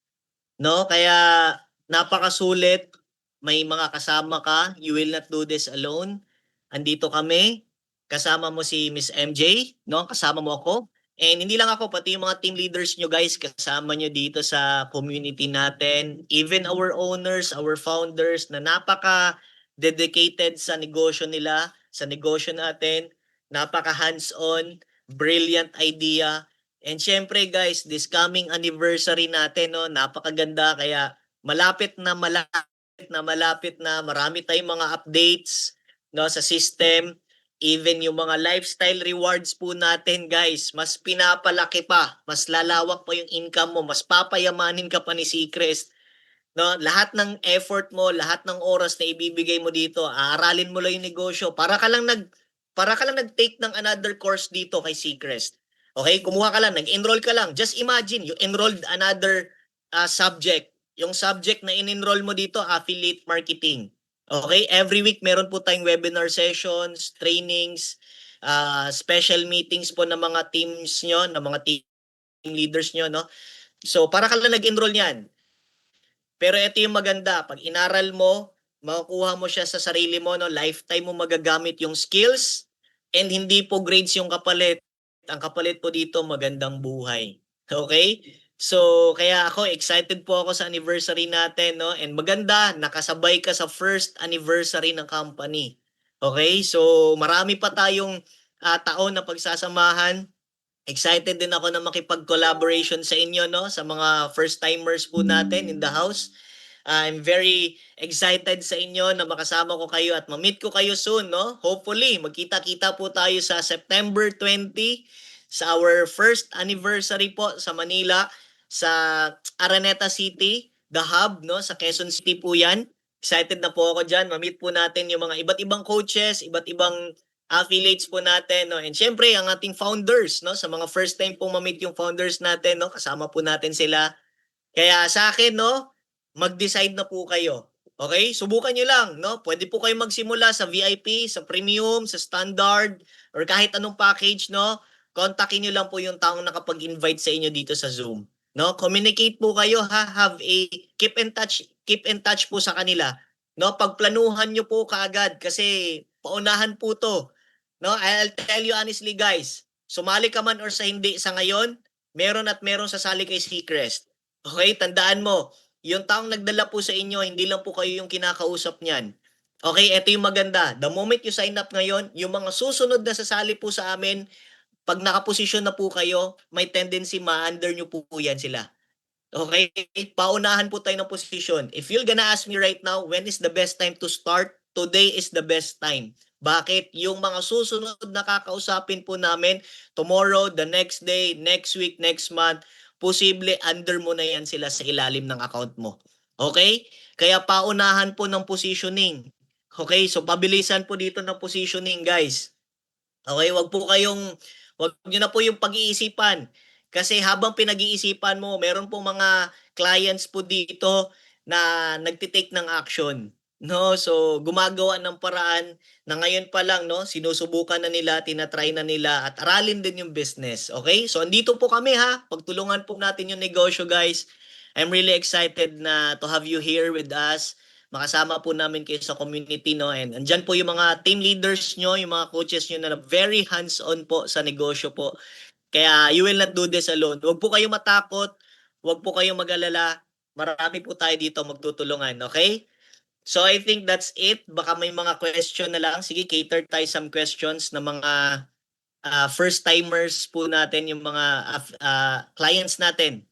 No? Kaya napakasulit, may mga kasama ka, you will not do this alone. Andito kami, kasama mo si Miss MJ, no? Kasama mo ako. And hindi lang ako, pati yung mga team leaders nyo, guys, kasama nyo dito sa community natin. Even our owners, our founders na napaka-dedicated sa negosyo nila, sa negosyo natin, napaka hands-on, brilliant idea. And syempre guys, this coming anniversary natin, no, napakaganda kaya malapit na marami tayong mga updates, no, sa system. Even yung mga lifestyle rewards po natin, guys, mas pinapalaki pa, mas lalawak pa yung income mo, mas papayamanin ka pa ni Seacrest. No, lahat ng effort mo, lahat ng oras na ibibigay mo dito, aaralin mo lang yung negosyo. Para ka lang nag-take ng another course dito kay Seacrest. Okay, kumuha ka lang, nag-enroll ka lang. Just imagine, you enrolled another subject. Yung subject na in-enroll mo dito, affiliate marketing. Okay, every week meron po tayong webinar sessions, trainings, special meetings po ng mga teams nyo, ng mga team leaders nyo, no? So, para ka lang nag-enroll niyan. Pero ito yung maganda, pag inaral mo, makukuha mo siya sa sarili mo, no? Lifetime mo magagamit yung skills and hindi po grades yung kapalit. Ang kapalit po dito, magandang buhay. Okay? So, kaya ako, excited po ako sa anniversary natin, no? And maganda, nakasabay ka sa first anniversary ng company. Okay? So, marami pa tayong taon na pagsasamahan. Excited din ako na makipag-collaboration sa inyo, no? Sa mga first-timers po natin in the house. I'm very excited sa inyo na makasama ko kayo at ma-meet ko kayo soon, no? Hopefully, magkita-kita po tayo sa September 20 sa our first anniversary po sa Manila, sa Araneta City, the hub, no? Sa Quezon City po yan. Excited na po ako dyan. Ma-meet po natin yung mga iba't ibang coaches, iba't ibang affiliates po natin, no? And syempre, ang ating founders, no? Sa mga first time pong ma-meet yung founders natin, no? Kasama po natin sila. Kaya sa akin, no? Mag-decide na po kayo. Okay? Subukan nyo lang, no? Pwede po kayo magsimula sa VIP, sa premium, sa standard, or kahit anong package, no? Kontakin nyo lang po yung taong nakapag-invite sa inyo dito sa Zoom. No? Communicate po kayo, ha? Have a keep in touch po sa kanila. No? Pagplanuhan nyo po kaagad kasi paunahan po to. No? I'll tell you honestly, guys. Sumali ka man or sa hindi sa ngayon, meron at meron sasali kay Seacrest. Okay? Tandaan mo, yung taong nagdala po sa inyo, hindi lang po kayo yung kinakausap niyan. Okay, ito yung maganda. The moment you sign up ngayon, yung mga susunod na sasali po sa amin, pag nakaposisyon na po kayo, may tendency ma-under nyo po yan sila. Okay? Paunahan po tayo ng posisyon. If you're gonna ask me right now, when is the best time to start? Today is the best time. Bakit? Yung mga susunod na kakausapin po namin, tomorrow, the next day, next week, next month, posible under mo na yan sila sa ilalim ng account mo. Okay? Kaya paunahan po ng positioning. Okay? So, pabilisan po dito ng positioning, guys. Okay? Wag nyo na po yung pag-iisipan. Kasi habang pinag-iisipan mo, meron po mga clients po dito na nagtitake ng action. No, so gumagawa ng paraan na ngayon pa lang, no, sinusubukan na nila, tinatry na nila at aralin din yung business. Okay? So andito po kami, ha. Pagtulungan po natin yung negosyo, guys. I'm really excited na to have you here with us. Makasama po namin kayo sa community, no, and andyan po yung mga team leaders nyo, yung mga coaches nyo na very hands-on po sa negosyo po. Kaya you will not do this alone. Huwag po kayong matakot, huwag po kayong mag-alala. Marami po tayo dito magtutulungan, okay? So I think that's it. Baka may mga question na lang. Sige, cater tayo some questions ng mga first timers po natin, yung mga clients natin.